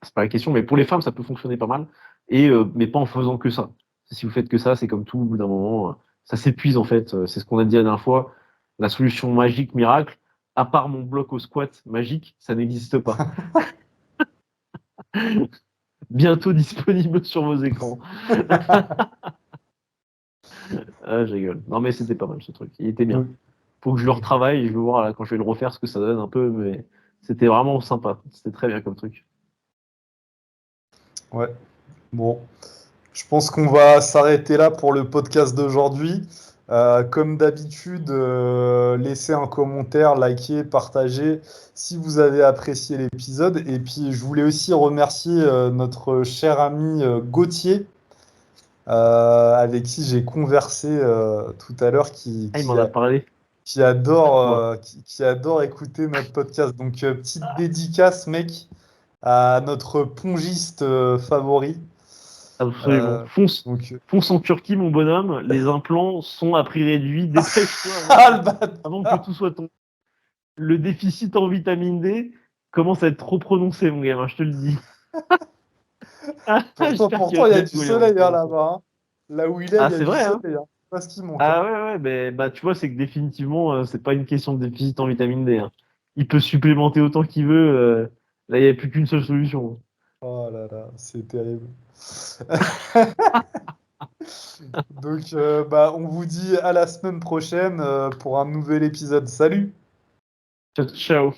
B: c'est pas la question. Mais pour les femmes, ça peut fonctionner pas mal. Et, mais pas en faisant que ça. Si vous faites que ça, c'est comme tout, au bout d'un moment, ça s'épuise en fait. C'est ce qu'on a dit la dernière fois. La solution magique, miracle, à part mon bloc au squat magique, ça n'existe pas. Bientôt disponible sur vos écrans. Ah, je rigole. Non, mais c'était pas mal ce truc. Il était bien.
C: Donc,
B: Faut que je le retravaille et je vais voir là, quand je vais le refaire ce que ça donne un peu, mais c'était vraiment sympa. C'était très bien comme truc.
C: ouais, bon. Je pense qu'on va s'arrêter là pour le podcast d'aujourd'hui. Comme d'habitude, laissez un commentaire, likez, partagez si vous avez apprécié l'épisode. Et puis, je voulais aussi remercier notre cher ami Gauthier, avec qui j'ai conversé tout à l'heure,
B: Ah, il m'en a parlé.
C: qui adore,
B: Ouais,
C: qui adore écouter notre podcast. Donc, petite dédicace, mec, à notre pongiste favori.
B: absolument.
C: Euh, donc,
B: Fonce en Turquie, mon bonhomme. Les implants sont à prix réduit. Dépêche-toi
C: ah, le bâtard.
B: avant que tout soit tombé. Le déficit en vitamine D commence à être trop prononcé, mon gamin, je te le dis. J'espère qu'il
C: Pourtant,
B: va
C: il y
B: bien
C: a du
B: rigoler en
C: soleil hein,
B: même temps.
C: là-bas. Hein. Là où il est,
B: Ah,
C: il y a
B: c'est
C: du
B: vrai, hein?
C: soleil. Hein. C'est pas ce qui manque. Hein.
B: Ah ouais, ouais, bah, tu vois, c'est que définitivement, c'est pas une question de déficit en vitamine D, hein. Il peut supplémenter autant qu'il veut. Là, il n'y a plus qu'une seule solution.
C: Oh là là, c'est terrible. Donc, bah, on vous dit à la semaine prochaine pour un nouvel épisode. Salut!
B: Ciao, ciao.